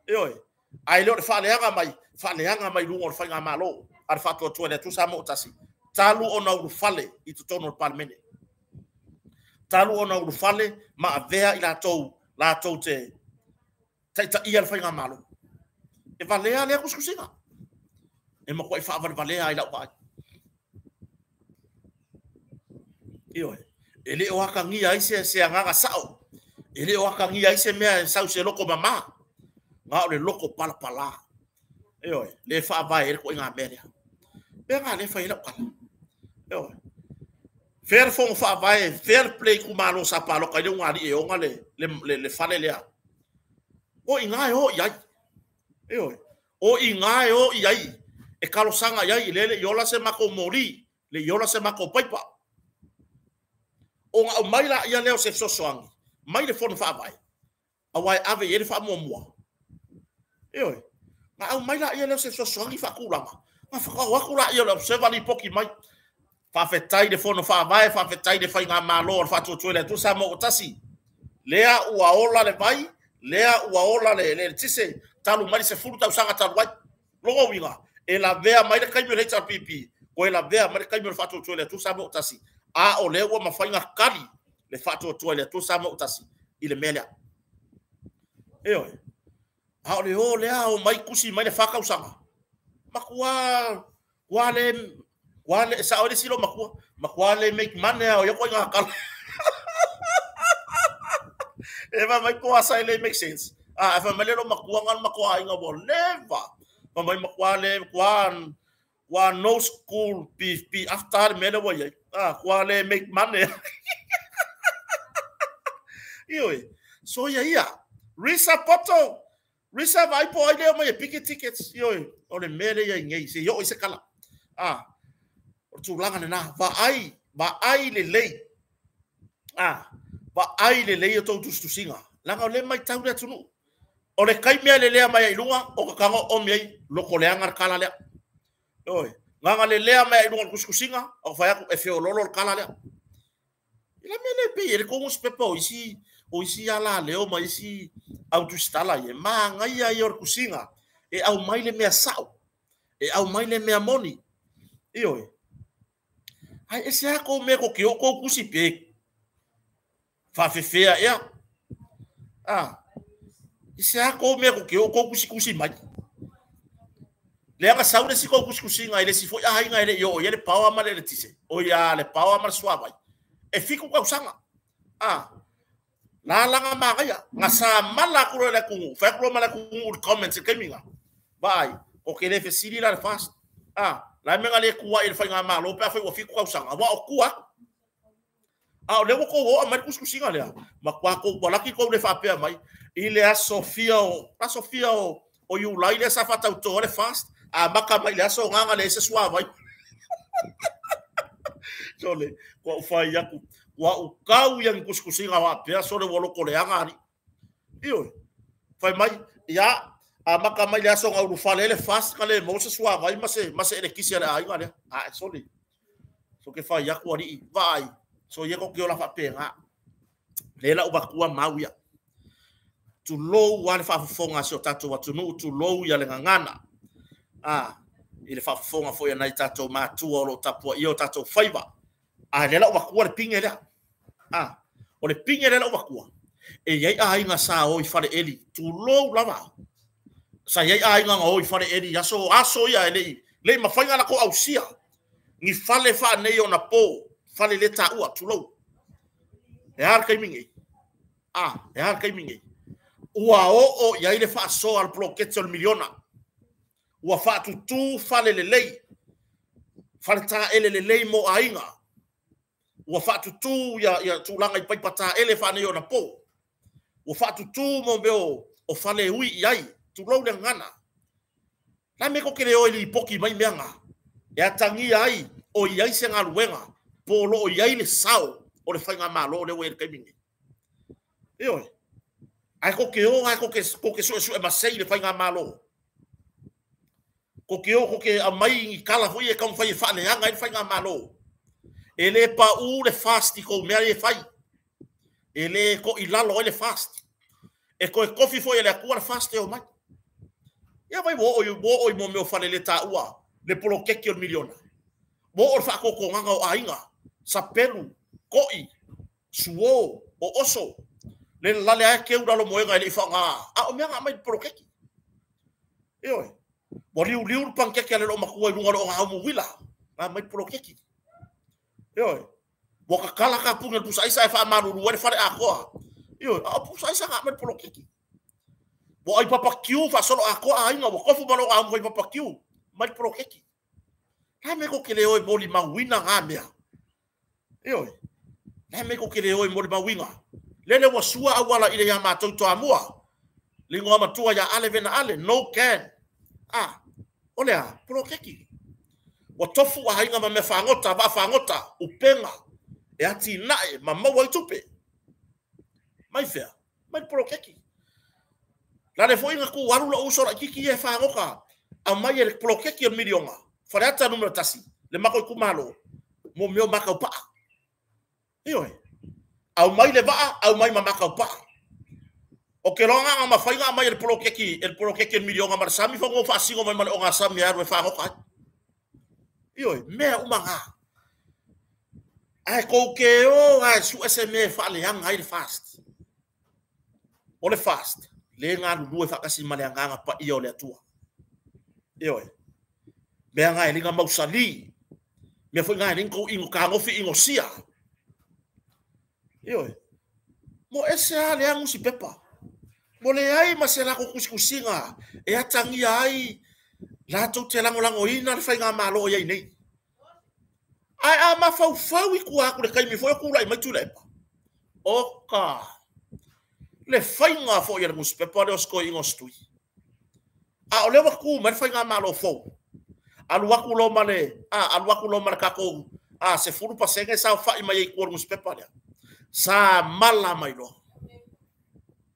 Speaker 1: Eo. Ai leo le fa leanga mai. Fa leanga mai lungo le fainga malo. Ar fa to le tu sa mo tasi. Talu ona uru fale i tu tono palmene. Talu ona uru fale ma avea i la tou te ta ia le fainga malo. E valea le kuskusinga. E ma kwai fa valea i la pai. Io e le o aka ngia i se anga sao. E le o aka ngia i se mea sau se loko mama. Nga o le loko pala. Io le fa vai e ko inga meria. Be nga le fa i la kala. Io fair fong fa vai fair play ku malo sa palo ka le ngari e onga le fale le. O inga o yai. Io o inga o yai. E kalo sanga yai le yola se mako mori, le yola se mako paipa. O nga mai la ia leo se sosoangi. Mai le fon fa vai. Awai ave ye fa mo. Io nga mai la ia leo se sosoangi fa kulanga. Ma fa wa kula ia le se vali poki mai. Fa fetai de fono fa vai, fa fetai de fainga malo, fa tutuele tu sa mo tasi. Lea ua ola le vai, lea ua ola le tise, talu mari se furu tau sanga talu wai. Logo winga, e la vea mai le kaimio le pipi, o e la vea mai le kaimio le fa tutuele tu sa mo tasi. A o le ua mafainga kali, le fa tutuele tu sa mo tasi, i le melea. Eo e. A o le o lea o mai kusi mai le whakau sanga. Makua, wale sa ore silo makua le make money o yo ko nga kala. Eva mai ko asa le make sense. Fa malelo makua ngan makua inga bo never. Pa mai makua le one no school p after mele wo ye. Kwa le make money. Ioi. So ya. Risa poto. Risa vai po ile mai pick tickets. Ioi. O le mele ye ngai se yo se kala. Tu langa na va ai le lei va ai le lei to tu singa langa le mai tau le tunu o le kai mea le lea mai lunga o ka kango o mei loko le angar kala le oi nganga le lea mai lunga kuskusinga o fa ya e feo lolo kala le ila me le pe ele como spepo isi ala le o mai isi autostala ye ma ngai ai or kusinga e au mai le mea sao e au mai le mea moni oi ai ese ako me ko ke ko kusi pe fa fefea ya ese ako me ko ke ko kusi mai le anga saure si ko kusi ngai le si fo ya ngai le yo ye le pawa ma le tise o ya le pawa ma swaba e fiku ko sanga la langa ma ya ngasa mala ko le ku fa ko mala ku comments ke minga bye o ke le fesili la fast la menga le kuwa il fainga malo pe fa fiku ka usanga wa kuwa le ko o mai kuskusinga le ma kwa ko wala ki ko le fa pe mai ile a Sofia o you lai le sa fa tau to le fast maka mai le so nganga le se swa vai sole ko fa ya ku wa u kau yang kuskusinga wa pe so le wolo ko le angari io fa mai ya maka mai le so ngau fa le fast kale mo se swa vai mas ele kisi ala ai ngale sole so ke fa ya ku ari vai so ye ko ke ola fa pe nga le la uba kuwa mawia tu lo wale fa fonga so tato watu no tu lo ya le ngana ile fa fonga fo ya na tato ma tu o lo tapo io tato faiba le la uba kuwa le pinge le o le pinge le la uba kuwa e ye ai nga sa o i fa le eli tu lo lava sa ye ai nga o i fa le eli ya so aso ya le ma fa nga ko ausia ni fale fa ne yo na po fale le ta ua tu lo e har kai mingi e har kai mingi ua o ia ile fa so al proketo miliona ua fa tu fale lelei fale ta ele lelei mo ainga ua fa tu ya tulanga i pai pata ele fa ne ona po ua fa tu mo beo o fale ui iai tu lo le ngana la me ko kele o ili poki mai meanga e atangi ai o iai se ngaluenga po lo o iai le sao o le fainga malo le we kai mingi io ai ko ke so e masei le fainga malo ko ke a mai kala foi e kam fai fa le anga e fainga malo ele pa u le fast ko me le fai ele ko ilalo le fast e ko coffee foi le akua fast e o mai ia vai bo o mo me fa le ta ua le polo keki o miliona bo o fa ko nganga o ainga sapelu koi suo o oso le lale a ke ura lo moenga le fanga a o menga mai polo keki io bo liu pankeki le lo makua lunga lo nga mo wila na mai polo keki io bo ka kala ka punga tu sai fa maru lu fa a ko io a pu sai sa mai polo keki bo ai papa kiu fa solo a ko ainga bo ko fu malo a mo papa kiu mai polo keki ha me ko kele o boli ma wina ngamia io ha me ko kele o boli ma winga lele wa sua awala ile ya matou to amua lingo ma tua ya ale vena ale no can olea polo keki wa tofu wa hainga ma me fangota upenga e ati nae ma mawa itupe mai fea mai polo keki la le foi nga ku waru lo uso la kiki e fangoka a mai le polo keki o milionga farata numero tasi le mako ku malo mo mio maka pa io au mai le va au mai maka pa o ke longa ma fainga mai le polo keki milionga mar sami fo ngo fasingo mai mal onga sami aru fangoka io me umanga ai ko ke o ai su sme fa le hang ai fast o le fast le nga lu fa kasi male nga pa io le tua io me nga e linga mausali me foi nga linko ingo ka ngofi ingo sia io mo ese ale ang si pepa mo le ai masela ko kuskusinga e atangi ai la to te lango ina le fainga malo ye nei ai a ma fau i ku aku le kai mi foi ku lai mai tu lepa oka le fainga fo ye mus pepa le osko ingo stui a o le wa ku ma fainga malo fo alu aku lo male ka ko se furu pa senge sa fa i mai ku mus pepa le sa mala mai lo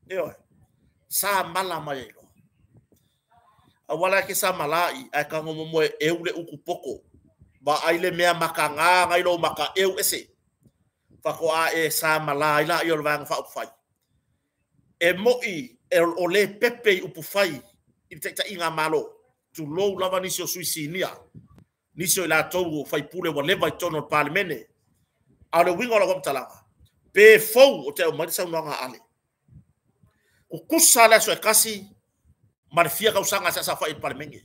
Speaker 1: io sa mala mai lo awala ke sa malai ai ka ngomo mo e ule uku poko ba ai le mea makanga ngai lo maka eu ese fa ko a e sa malai la io vang fa fai e moi e o le pepe upu fai i te inga malo tu lo lava nisio suisinia nisio la togo fai pule wa leva i tono parlemene a le wingo la komtalanga pe fou o te o marisa unanga ale o kusa la so e kasi marfia ka usanga sa fa i parlemenge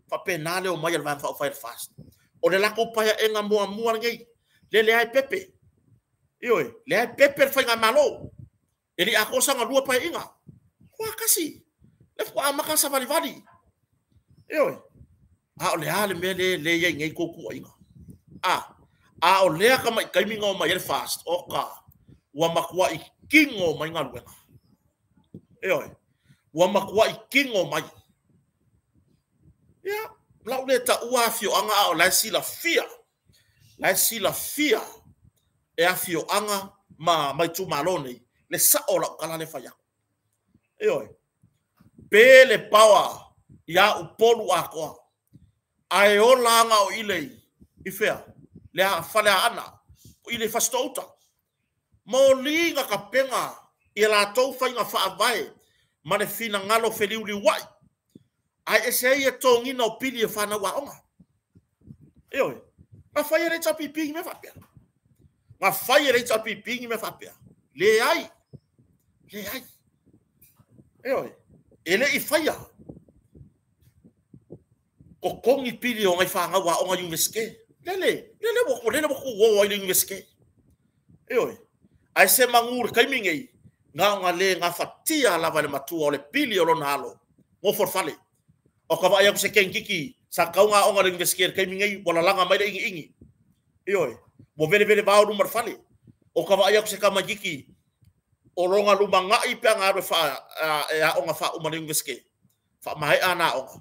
Speaker 1: fa penale o mai van fa fa fast o le la ko pa enga mo ngai le ai pepe io le ai pepe fa nga malo ele a cosa nga lua pa inga kwa kasi le kwa maka sa vali io a le ale mele le ye ngai ko ku inga a o le ka mai kai minga o mai fast oka wa makwa i kingo mai nga lua io wa makwa i kingo mai ya la le ta ua fio anga o la sila fia e a fio anga mai tu malone le sa o la kala le faya io pe le power ya upolu ako ai o langa o ile i fea le a fale ana o ile fastouta mo linga ka penga i la tou fainga fa vai ma le fina ngalo feliu li wai ai ese ia tongi no pili e fana wa onga io ma fai re chapi pingi me fa ma fai re chapi pingi me fa le ai io ele i fai ko kongi pili o ngai fanga wa onga yumeske lele wo ile yumeske io ai se mangur kai mingei nga le nga fatia la vale matua ole pili o lona alo mo forfale o ka vai se ken kiki sa ka nga onga ring sker kai mingai wala langa mai ingi ingi ioi mo vele vele va numar fale o ka vai se ka magiki o ronga lumanga i pe nga fa ya onga fa uma ring sker fa mai ana onga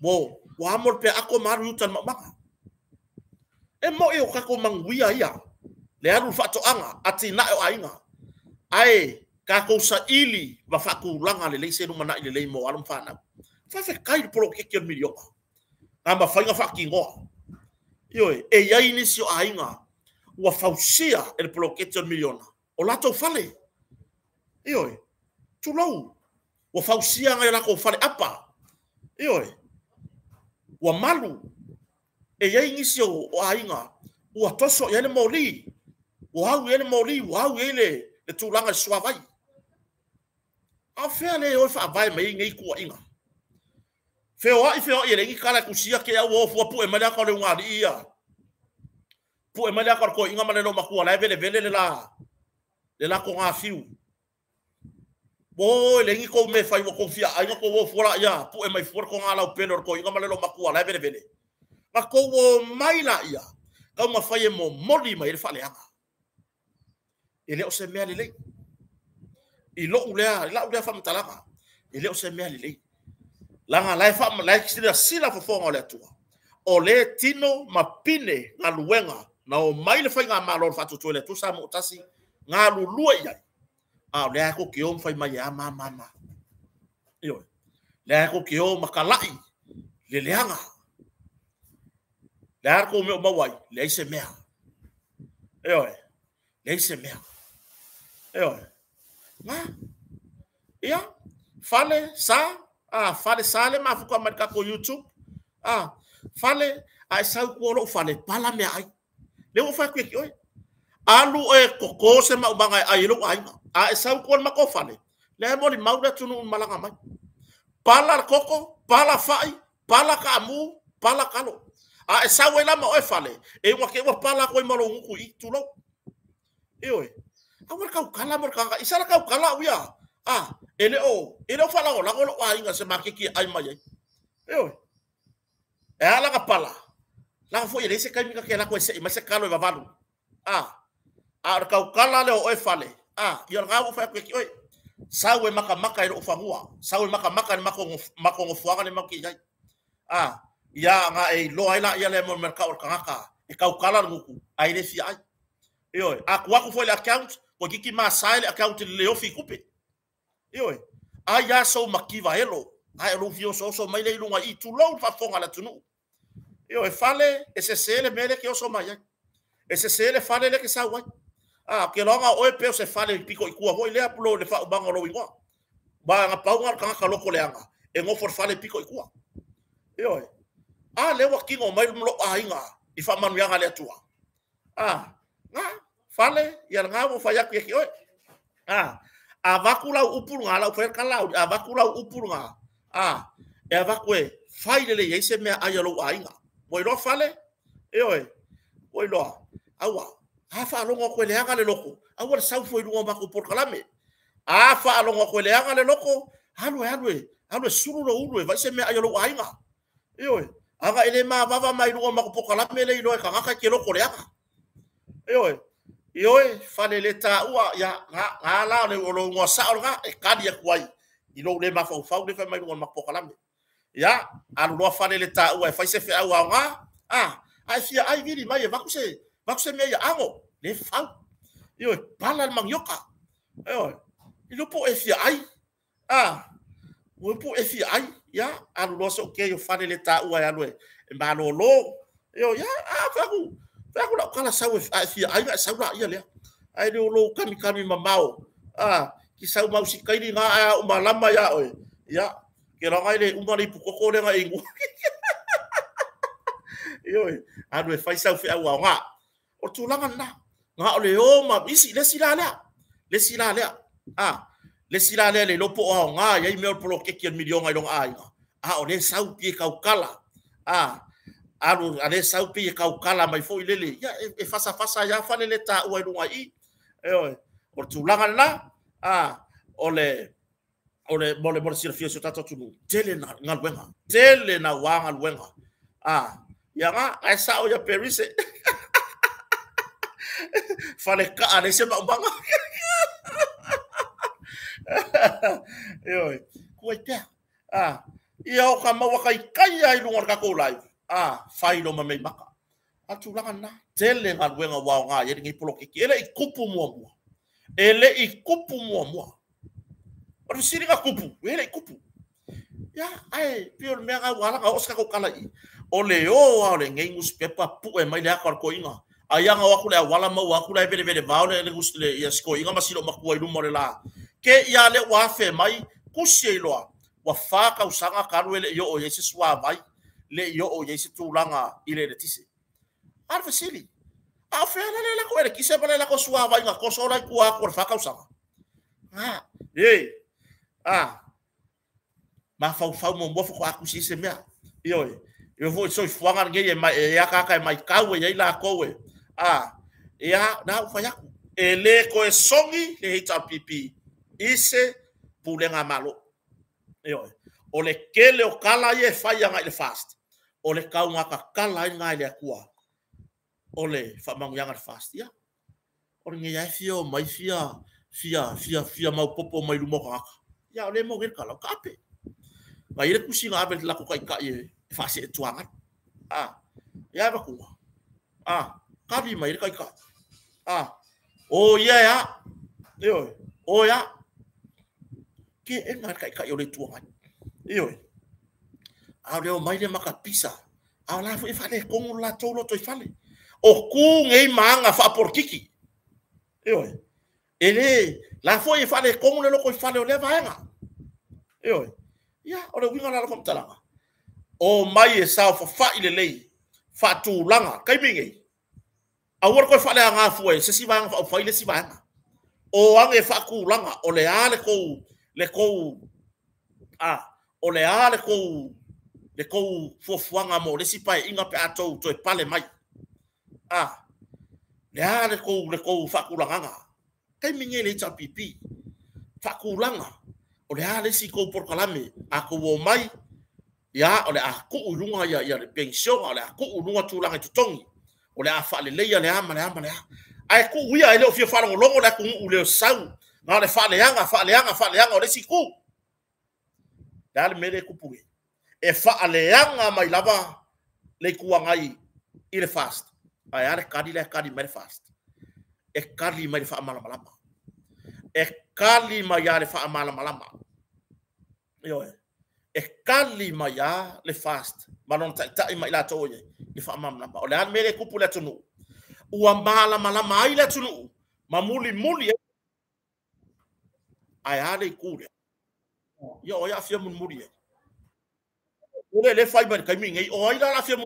Speaker 1: mo wa mor pe ako maru tan maka e mo e o ka ko manguia ia le aru fa to anga ati na o ainga ai ka ko sa ili va fa ku langa le se no mana ile le mo alum fa na fa fe kai pro ke ke milio amba fa nga fa ki ngo yo e ya inicio ainga wa fausia el pro ke miliona o la to fale yo tu lo wa fausia nga la ko fale apa yo wa malu e ya inicio o ainga wa toso ya le moli wa ele moli wa ele le tulanga swavai a fele o fa vai mai ngai ku inga feo ile ngi kala kusia ke o fu pu e mala ka le ngari ia pu e mala ka ko inga mala no maku la vele le la ko nga fiu bo le ngi ko me fai wo confia ai ko wo fora ia pu e mai for ko nga la pelo ko inga mala no maku la vele ma ko wo mai la ia ka ma fai mo moli mai le fale anga ele o se mea lelei i lo ulea la ulea fa mtalaka ele o se mea lelei langa lai fa lai sila fo fonga le tua o le tino mapine nga luenga na o mai le fai nga malo fa tu le tu sa mo tasi nga lulua ia a le ko ki o fai mai a mama yo le ko ki o makalai le leanga le ko me mawai le se mea yo le se mea yo nga ia fale sa le ma fu ko marka ko YouTube fale ai sa ko lo fale pala me ai le o fa ki oi alu e koko se ma banga ai lo ai sa ko ma ko fale le mo li mauda tunu malanga mai pala koko pala fai pala kamu pala kalo ai sa we la mo e fale e wa ke wa pala ko mo lo ku i tu lo oi awar kau kala mor kanga isara kau kala uya ele fala o la ko wa inga se makiki ai mai yo e ala ka pala la fo ele se kai mi ka la ko se ma se kalo va valu kau kala le o e fale yo ga fa ko ki oi sawe maka ilo fangua sawe maka mako ngofuanga ne maki jai ya nga e lo ai la ya le mo mercado kanga e kau kala nguku ai le fi ai yo aku foi le account ko kiki ma sai account le ofi kupe yo ya so makiva hello ai lo fio so mai le lunga i tu lo fa fonga la tunu yo fale ese sele mele ke so mai ese sele fale le ke sa wa ke longa o pe se fale piko ikua ho le aplo le fa banga lo ingwa ba nga paunga ka ka loko le anga e ngo for fale piko ikua yo le wa kingo mai lo ainga i fa manu yanga le tua nga fale ya nga wo fa ya ki oi avakula upurunga la fer kala avakula upurunga e avakwe faile le yese me ayalo ainga mo lo fale oi oi lo awa fa lo ngo le anga le loko awa sa fo lu ngoma ko por kalame fa lo ngo le anga le loko halwe suru lo ulu va se me ayalo ainga oi aga ele ma vava mai lu ngoma ko por kalame le lo ka ka ke loko le anga oi fale le ta ua ya la le lo ngo sa nga e kadi kwai i lo le ma fa le fa mai ngoma ko kalame ya alu lo fale le ta ua fa se fe ua nga ai fia ai viri mai va se me ya ango le fa pala mang yoka i lo po e fia ai wo po e fia ai ya alu lo so ke yo fale le ta ua ya lo e ma lo ya fa ku la kala sawe fia ai sa la ia le ai lo kami mamao ki sa mau si kai nga uma lama ya ya ke la ngai le uma li pukoko le ngai ngu adu fa sa fi awa nga o tu langa na nga le o ma isi le sila le lo po nga ya me pro ke ki million ngai long ai o le sau pi ka kala alu ale sau pi ka kala mai fo ile ya e fasa ya fa le ta o lunga i o tu langa na ole mole sira fia so tata tunu tele na ngalwenga tele na wanga lwenga yanga ai sao ya perise fale ka ane se banga yo kuete ia o ka maua kai ai lunga ka ko live fai no mai maka atu langa na tele ngalwenga wa nga ye ngi polo ki ele ikupu mo ele ikupu mo o siri ka kupu ele kupu ya ai pio me nga wala ka oska ko kala I ole ole ngai ngus pepa pu e mai le ka ko inga aya nga wa kule wala ma wa kule vele va le ngus le ya sko inga masilo makua I lumo le la ke ya le wa fe mai kusie loa wa fa ka usanga ka le yo o yesu swa vai le yo o yesu tulanga ile le tisi alfa sili afa la ko ele kise bale la ko swa vai nga ko so la ku a ko fa ka usanga ma fau mo mofo ko akusi se mea yo vou so fuanga ngai e ya ka mai kawe ya ila kowe ya na fa ya ele ko e songi le hita pipi ise pulenga malo yo ole kele o kala ye fa ya ngai le fast ole ka nga ka kala ngai le akua ole fa mangu ya ngai fast ya ole ngai ya fio mai fia mau popo mai lumo ka ya ole mo gel kala kape ngai le kusinga abe la ko kai ye fa se tuanga ya ba ku kabi mai kai ka o ya yo o ya ke e ngai kai yo le tuanga yo le o mai le maka pisa la fo fa le ko la tolo to fa le o ku ngai manga fa por kiki yo ele la fo fa le ko le ko fa le o le vaenga yo ya o le winga la ko talanga o mai e sa fo fa ile lei fa tu langa kai mingi a wor ko fa le nga fo e se si va fa ile si va o ange fa ku langa o le ale ko o le ale ko fo fuanga mo le si pai inga pe ato to e pale mai le ale ko fa ku langa kai mingi le cha pipi fa ku langa o le ale si ko por kalame a ko wo mai ya ole a ku ulunga ya pension ole a ku ulunga tu langa tu tongi ole a fa le ya le ama ai ku wia ele o fia fa longo le ku ule sau na le fa le yanga ole si ku dal mele ku pu e fa le yanga mai lava le ku ngai ile fast ai ale kadi mai fast e kadi mai fa mala e kali mai ale fa mala yo e kali mai le fast malon ta mai la to ye le fa mala o le an mele kupu le tunu ua mala mai le tunu muli ai ale kule yo ya fia muli ole le fai mai kai mingi o ai la fia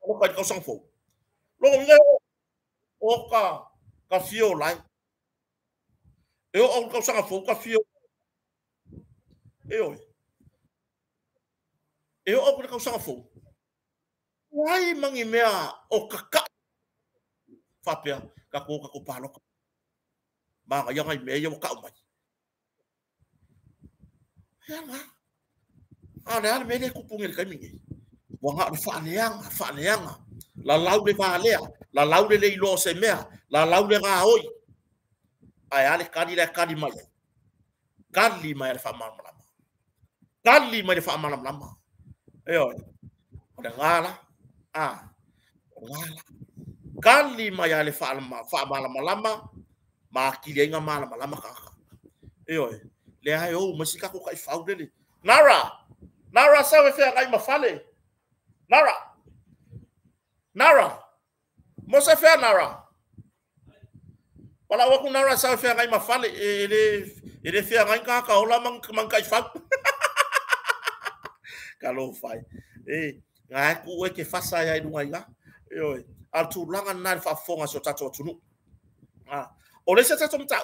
Speaker 1: o ka ko sang fo lo nge o ka fio lai o ka sang fo ka fio o ka sang fo ai mangi mea o ka fapia ka ko palo ma ga yang ai me yo ka mai ale me le kupungi ka mingi wanga fa leanga la laude va lea la laude le lo se mea la laude ga oi ai ale kadi mai le fa mala kali mai le fa mala yo ole ngala ngala kali mai ale fa mala ma kilenga mala ka yo le ai o masika ko kai faude le Nara sa we fe ngai mafale Nara mo se fe Nara wala wa ku Nara sa fe ngai mafale ele fe ngai ka ola man kai fa kalo fai ngai ku e ke fasa ya i ngai ga yo al tu langa na fa fonga so tato tunu o le se tato mta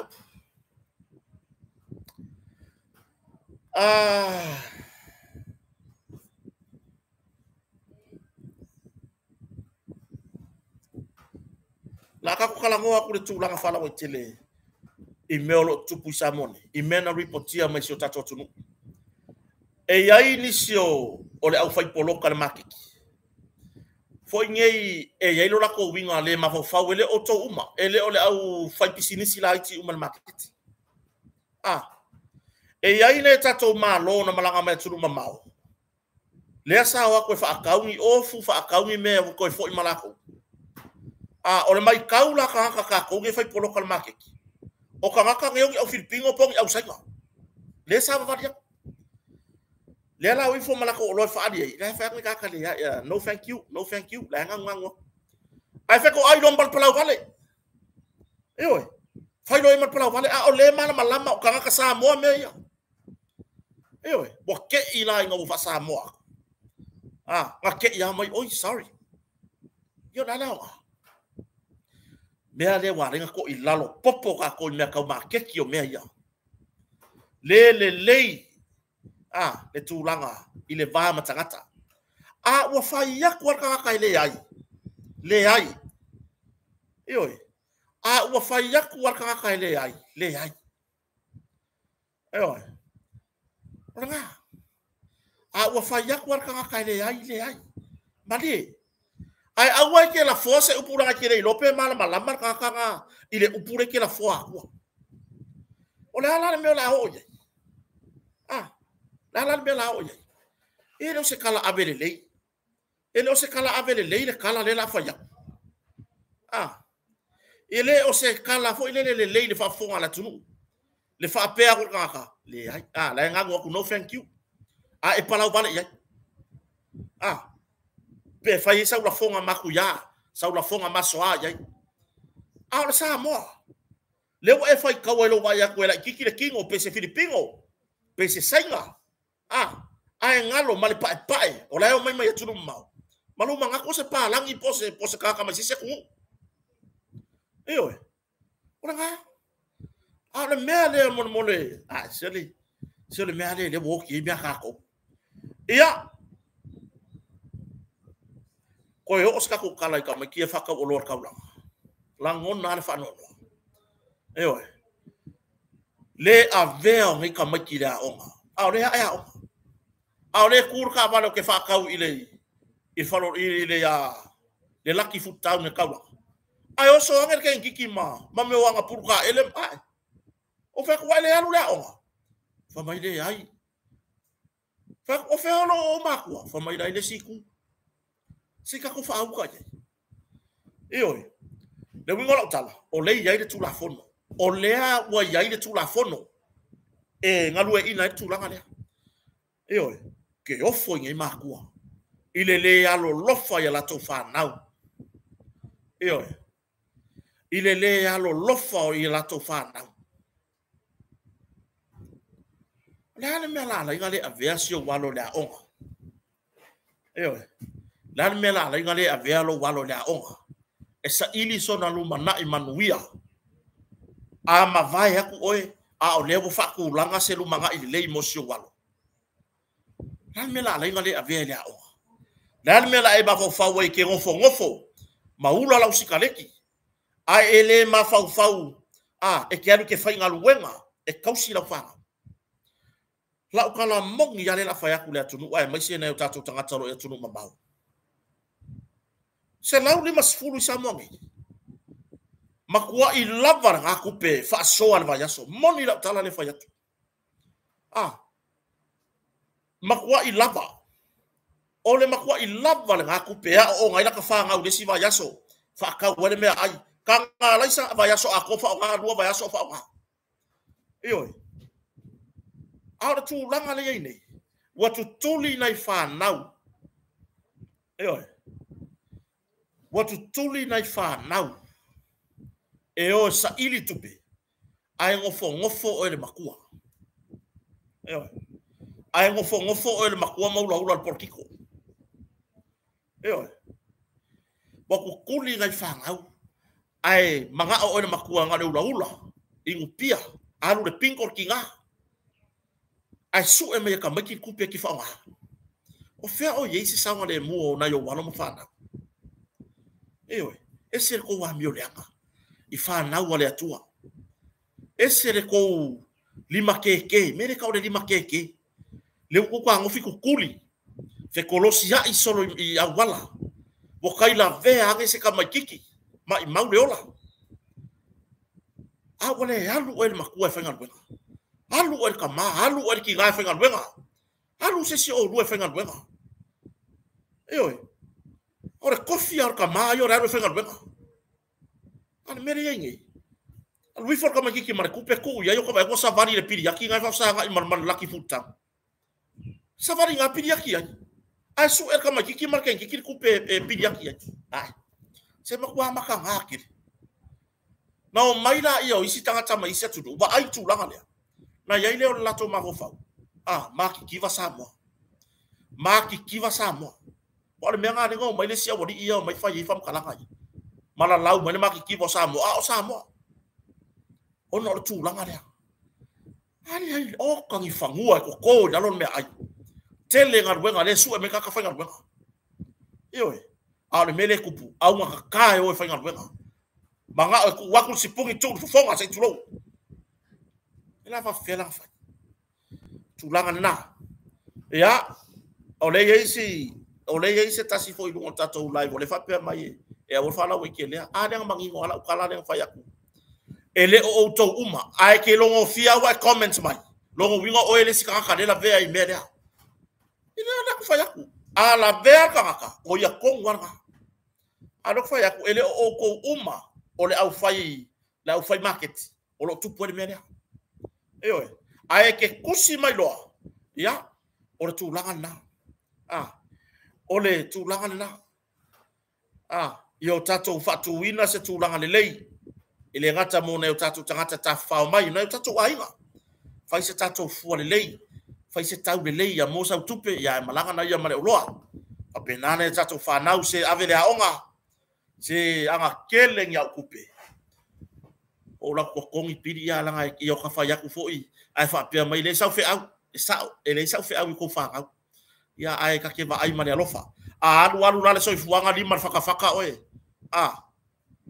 Speaker 1: la ka ko kala ngo aku le tu langa fala o tele I meolo tupu samone. I mena ripotia mai sio tato tunu. E ai nisio ole au fai poloka le makiki. Foi ngei e yai lo lako winga le mafau ele oto uma. Ele ole au fai pisinisi la iti uma le makiki. E yai ne tato malo na malanga mai tunu mamao. Lea sa wa koe whaakaungi ofu whaakaungi mea koe fo i malako. Ole mai kaula ka haka ka kouge fai poloka le makiki. O ka ngaka ngeongi au Filipino pongi au sainga. Lea sa wavaria. Lea la wifo malako o loi whaadi ei. Lea whaakni kaka lea. No thank you. No thank you. Lea ngango. Ai wheko ai lombal palau vale. Eoi. Whai loi mal palau vale. O le mana malama o ka ngaka sa moa mea ia. Eoi. Wa ke i la inga ufa sa moa. Nga ke ia mai. Oi, sorry. Yo nanao. Mea le waringa ko i lalo popo ka ko mea kau makeki o mea ia. Lei. Le tūlanga i le vā matangata. Ua whai aku ar kakakai le ai. Le ai. Ioi. Ua whai aku ar kakakai le ai. Le ai. Ioi. Ora ngā. Ua whai aku ar kakakai le ai. Le ai. Mali. Ai aua ke la foa se upuranga ke le lope mala malama kakanga i le upure ke la foa akua. O le ala mea la ho ye. La mea la ho ye. E leo se kala avele lei. E leo se kala avele lei le kala le la whaia. E le o se kala fo i le lei le whafonga la tunu. Le whapea ko kaka. Le ai. La ngangu aku no thank you. E palau vale iai. Pe fai sa la fonga maku ya. Sa la fonga masoa iai. Le sa moa. Leo e fai kawelo vai aku ela kiki le kingo pe se Filipino. Pe se sainga. Ai ngalo mali pae. O la mai mai tunu mau. Malu manga ko se pa langi pose kaka mai se ku. Eoi. Ora nga. Le mea le mole. Seli. Seli mea le woki mea kako. Ia. Ko e o ska ko kala ka mai ki fa ka o lor ka lang. Langon na fa no. Eoi. Le aveo ngi ka mai ki la onga. Le ya. Le kur ka valo ke fa ka ile. I falo ile ya. Le laki futau ne ka. Ai o so anger ke kiki ma me wanga purka ele ai. O fa ko ile alu la onga. Fa mai le ai. Fa o fa lo o makua, fa mai le siku. Sika ko fa au ka. Eoi. Le wingo la tala. O le ia ile tu la fono. O lea wa ia ile tu la fono. Ngalu e ina tu la ngale. Eoi. Ke ofo ngai makua. Ile le alo lofa ya la to fa nau. Eoi. Ile le alo lofa i la to fa nau. La me la ngale aversio walo la onga. Eoi. La me la ngale averlo walo la onga. Esa ili sona luma na imanuia. Ma vai aku oe o levo fa ku langa se luma nga ile le mosio walo. La me la ngale averlo la onga. La me la e ba fa we ke ngofo. Maula la usikaleki. Ele ma fau. E ke alu ke fai ngaluenga. E kausi la fanga. La ukala mongi yale la faya kule atunu. Mai se na yo tatu tangata lo atunu mabau. Se lau lima sifuru isa mongi. Makua i lava ngaku pe fa soa le vayaso. Moni la tala le fayatu. Makua i lava. Ole makua i lava le ngaku pe o ngai la ka fa ngau desi vayaso. Fa ka wele me ai. Kanga laisa vayaso ako fa nga lua vayaso fa nga. Ioi. Aura tu langa le nei. Watu tuli nai fa nau. Ioi. Watu tuli nai fa nau. O sa ili tupe. Ai ngofo o ele makua. Ioi. Ai ngofo o ele makua maula al porkiko. Ioi. Waku kuli ngai fa ngau. Ai manga o ele makua ngale ula. Ingu pia. Alu le pinkor ki ngā. Ai su e mea ka maki kupe ki whaonga. O whea o yeisi saunga le mua o na yo wano mawhana. Eoi, e se ko wa mio leanga. I whanau wale atua. ese le ko lima keke mere ka o le lima keke le ko ka ngofi ku kuli fe kolosia i solo i awala o kai la vea age se ka makiki mai mau le ola a wale alu el makua fenga wenga alu el kama alu el ki ga fenga wenga alu se si o lu fenga wenga oi ora kofi ar kama yo ra fenga wenga an mere yengi alu for kama kiki mar kupe ku ya yo ko ba ko savari le piri yaki ga fa sa ga man laki futa savari ga piri yaki ai su el kama kiki mar ken kiki kupe piri yaki ai se makua makang hakir na o mai la ia o isi tangata mai se tudu wa ai tu langa le na ia ile o lato ma hofa ma ki kiva samo o le menga ni ngo mai le sia wori ia mai fa i fam kalanga i mala lau mai ma ki kiva samo o samo o no tu langa le ai o kan i fangua ko ya lon me ai tele ngar wenga le su e me ka fa ngar wenga io a le mele kupu au ma ka o fa ngar wenga manga ku wakul sipungi tu fonga sai tulo ela fa fela fa tulanga na ya ole yesi tasi foi lu tato live ole fa pe mai e o fa la wekele a le mangi ngola kala le fa yaku ele o to uma ai ke longo fia wa comments mai longo winga o ele sika ka de la vea i media ina na fa yaku a la vea ka o ya kongwa a lo fa yaku ele o ko uma ole au fai market o lo tupu le mena oi ai ke kusi mai lo ya o le tulanga na ole tulanga na yo tato fatu wina se tulanga le lei ile ngata mo na yo tato tangata ta fa mai na yo tato ainga fai se tato fu le lei fai se tau le lei ya mo sa tupe ya malanga na ya male loa a penana tato fa nau se avele aonga se anga keleng ya kupe o la ko kongi piri ya langa i o ka fa ya ku foi ai fa pe mai le sa fe au ele sa fe au ko fa au ya ai ka ke va ai mane alofa alu la le so fuanga li mar faka oe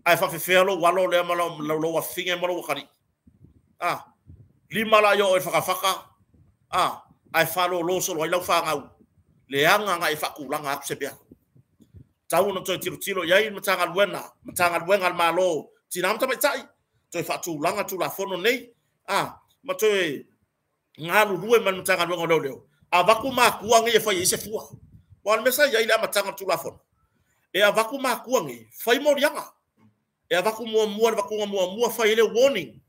Speaker 1: ai fa fe lo walo le malo lo wa finge malo kari li mala yo e faka ai fa lo so lo fa au le anga ngai fa ku langa ku se bia tau no to tiro yai matanga luenga malo tinam ta mai to fa tu langa tu la fono nei ma to ngalu duwe man matanga luenga leo avaku ma kuange e fa ise fua wan mesa yai la matanga tu la fono e avaku ma kuange fa mo rianga e avaku mo fa ile warning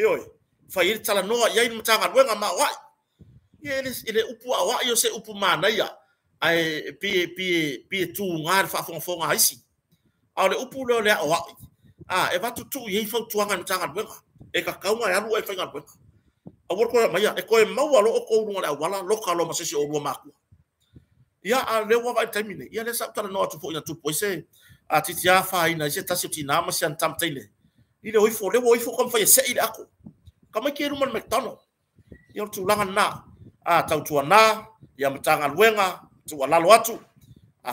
Speaker 1: oi fa ile tala no yai matanga luenga ma wa ile upu wa yo se upu mana ya ai pi tu ngar fa fonga isi ale upu le o e va tu ye fa tu anga tanga benga e ka kaunga ya lu e fa ngar benga a wor ko mai e ko e mau lo ko ru ngala wala lo ka lo ma se o ru ma ku ya a le wa vai termine ya le sa tala no tu fo ya tu poise a titi ya fa ina se ta se ti na ma se antam tele ile o fo kom fa se ile ako kama ke ru man mcdonald ya tu langa na tau tu na ya matanga luenga tu alalo atu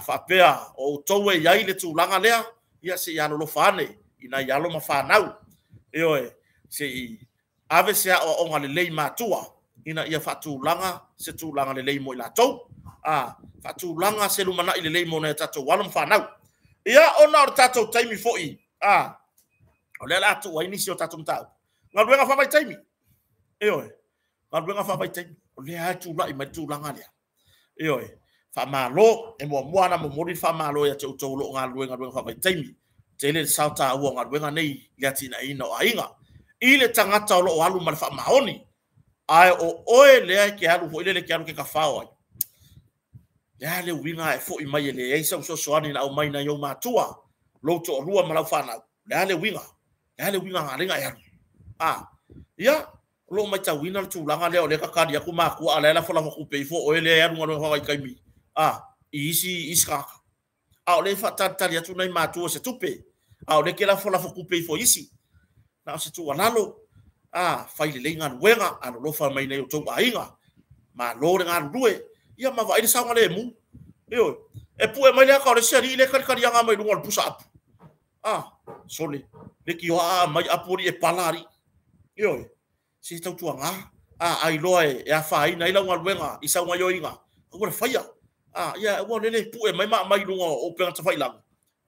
Speaker 1: fa pea o towe ya ile tu langa lea ya se ya lo fane ina ya lo mafanau oi se ave se o ngale lei matua ina ia fa tu langa se tu langa le lei mo ila to fa tu langa se lu mana ile lei mo na tato wala mafanau ia ona o tato taimi foi o le la tu wa inisio tato mtau ngaluenga fa vai taimi oi ngaluenga fa vai taimi o le atu la i mai tu langa lea oi fa malo e mo moana mo mori fa malo ya tu to lo ngaluenga fa vai taimi tele sauta u ngaluenga nei ya tina ina o ainga ile tangata lo alu mal fa maoni ai o oe le ke alu fo ile le ke alu ke ka fao ya le winga e fo i mai le e so ani na o mai na yo matua lo to rua malau fa na ya le winga ngalenga ya ya lo mai ta wina tu langa le o le ka ka dia ku ma ku ala la fo la ku pe fo o le ya ngoro fa kai mi isi iska o le fa ta ya tu nei matua se tupe o le ke la fo ku pe fo isi na se tu walalo fai le lenga wenga ano lo fa mai nei to ainga ma lo nga rue ia ma vai sa ngale mu yo e pu e mai le ka le seri le ka ya nga mai lu pusa up sole le ki mai apuri e palari Io si tau tuanga ai loe e a fai na ila ngaluenga isa nga yoinga ko le faia ia wa le pu e mai mai lunga o pe ta fai lang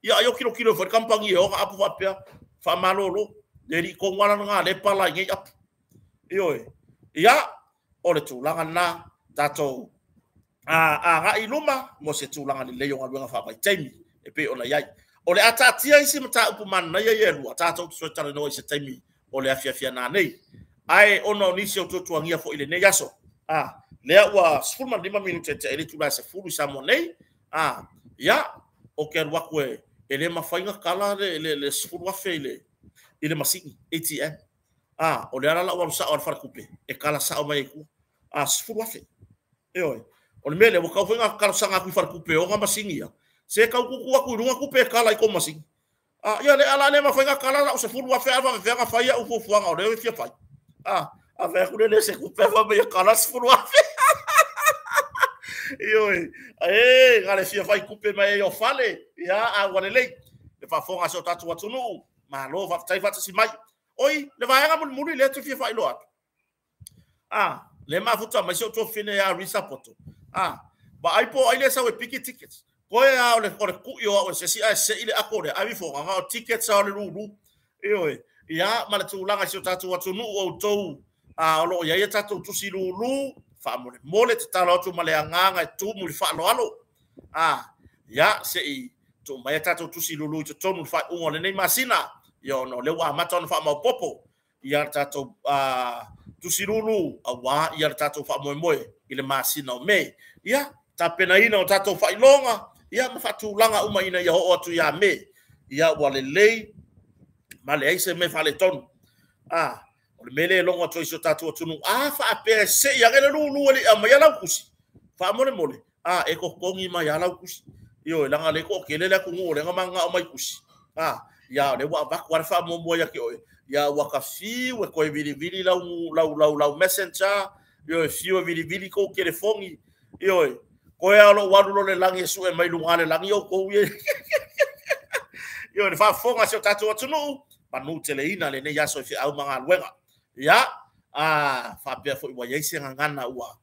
Speaker 1: ia ayo kilo for kampangi o apu fa pe fa malolo le ri ko ngala nga le pala ngi ap io ia o le tulanga na tato nga iluma mo se tulanga le yo ngaluenga fa pai taimi e pe ona yai o le atatia isi mata upu man na ye lu tato so tala no isi taimi o le afia na nei ai ono nisi o tuangia fo ile ne yaso lea wa sfulma 5 minuti te ele tula se fulu sa monei ya o ke wa ko ele mafainga kala le sfulu wa fele ile masiki ATM o le ala wa sa o far kupe e kala sa o mai ku sfulu wa fe o le mele o ka fo kala sa ku far kupe o nga masingi ya se ka ku ku runga kupe kala ko masingi ya le ala le mafainga kala o se fulu wa fe ava fe nga fa ya o fu o le fi fa a ver ku le se kupe va me kala sfulu wa fe gale fia fai kupe mai o fale ia a wanelei le fa fonga so tatu watunu ma lo va tai va si mai oi le va nga muri le tu fia fai lo le ma futa mai so to fine ya risapoto ba ai po ai le sa we piki tickets ko ya ole ku yo o se si se ile akore ai fo nga tickets sa le lu ia ma le tu langa so tatu watunu o to lo ya tatu tu si lu fa mole te talo tu male nganga tu mu fa lo alo ya sei tu mai tato tu si lulu tu tonu fa un le masina yo no le wa maton fa mo popo ya tato tu si lulu awa ya tato fa mo ile masina me ya ta pena ina tato fa ilonga ya ma fa tu langa uma ina ya o tu ya me ya wale le male ai se me fa le ton o le mele longa toi so tatu tunu fa pe se ya gele lu le ya la kusi fa mole e ko kongi ma ya la kusi yo langa le ko kele la ku ngore nga o mai kusi ya le wa ba kwa fa mo ya ki o ya wa ka fi we ko vili la messenger yo fi o vili ko telefoni yo ko ya lo wa lo le langi su e mai lu ngale langi yo ko yo le fa fonga so tatu tunu pa no teleina le ne ya so fi au manga luenga ya fa pe fo wa yese ngana ua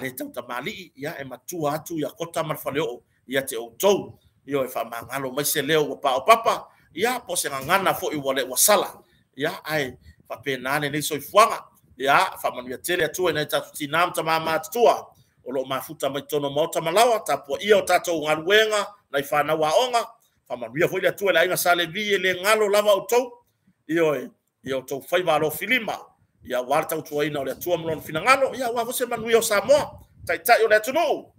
Speaker 1: le tau tamali ya e matua atu ya kota marfaleo ya te o tou yo e fa mangalo mai se leo wa pa o papa ya po se ngana fo i wale wasala ya ai fa pe nane ne so fuanga ya fa manu ya tele atu na tatu tinam tamama tua o lo mafuta mai tono mota malawa tapo ia o tato ngaluenga na fa na waonga fa manu ya fo ile atu la inga sale vi le ngalo lava o tou yo to fai va lo filima ya warta tu ina le tu amlon finangalo ya wa você manu yo Samoa tai tai o le tu no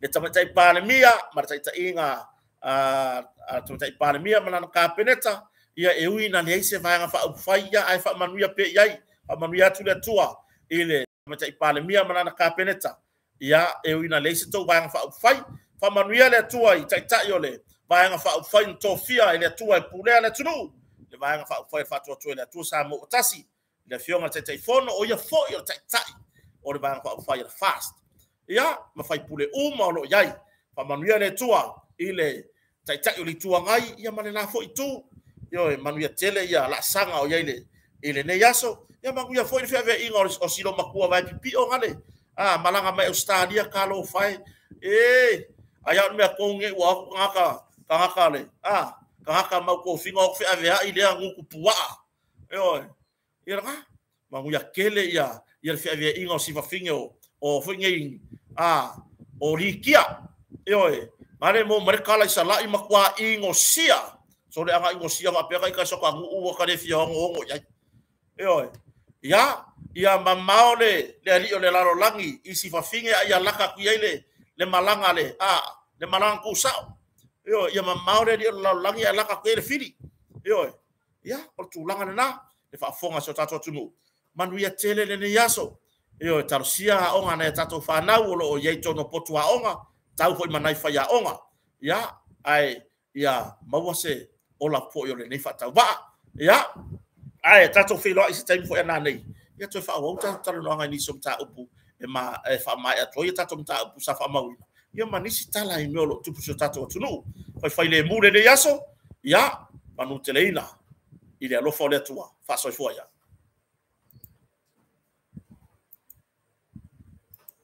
Speaker 1: le tai palemia mar tai inga tu tai palemia mana ka peneta ya e uina le se va nga fa fai ya ai fa manu ya pe yai manu ya tu le tua ile tai palemia mana ka peneta ya e uina le se to va nga fa fai fa manu ya le tua tai o le va nga fa fai to fia ile tua pule le tu no le vai nga fa tu le tu sa mo tasi le fionga te fono o ia fo ia tai o le vai nga fa fast ia ma fai pule uma lo yai fa manuia le tua ile tai o le tua ngai ia mane na fo itu yo manuia tele ia la sanga o yai ile ne yaso ia manuia fo ile fa inga o silo makua vai pipi o ngale malanga mai Australia kalo fai aya me ko nge wa ngaka le kaka mau ko finga o fe ave ile ngu kupua ia ma ya kele ia fe ave inga si va fingo o finge o rikia mare mo merkala sala i makwa ingo sia so le anga ingo sia ma pe ka so ka ngu ka le fio ngo ia mamao le ali o le laro langi i si va finge ia laka ku ile le malanga le malanga ku sao ia mamaure dia langi ala ka kere fili ia o tulanga na le fa fonga so tato tunu manu ia tele le yaso tarsia onga na tato fa na o ye tono potua onga tau foi manai fa ya onga ia ai ia mawase ola po yo le fa tau ba ia ai tato filo is time for na nei ia to fa o tato no nga ni som ta upu e ma fa mai a to ia tato ta upu sa fa mau ia manisi tala i meolo tupu so tato tunu fai le mure le yaso ia manu teleina ile alo fo le tua fa so foi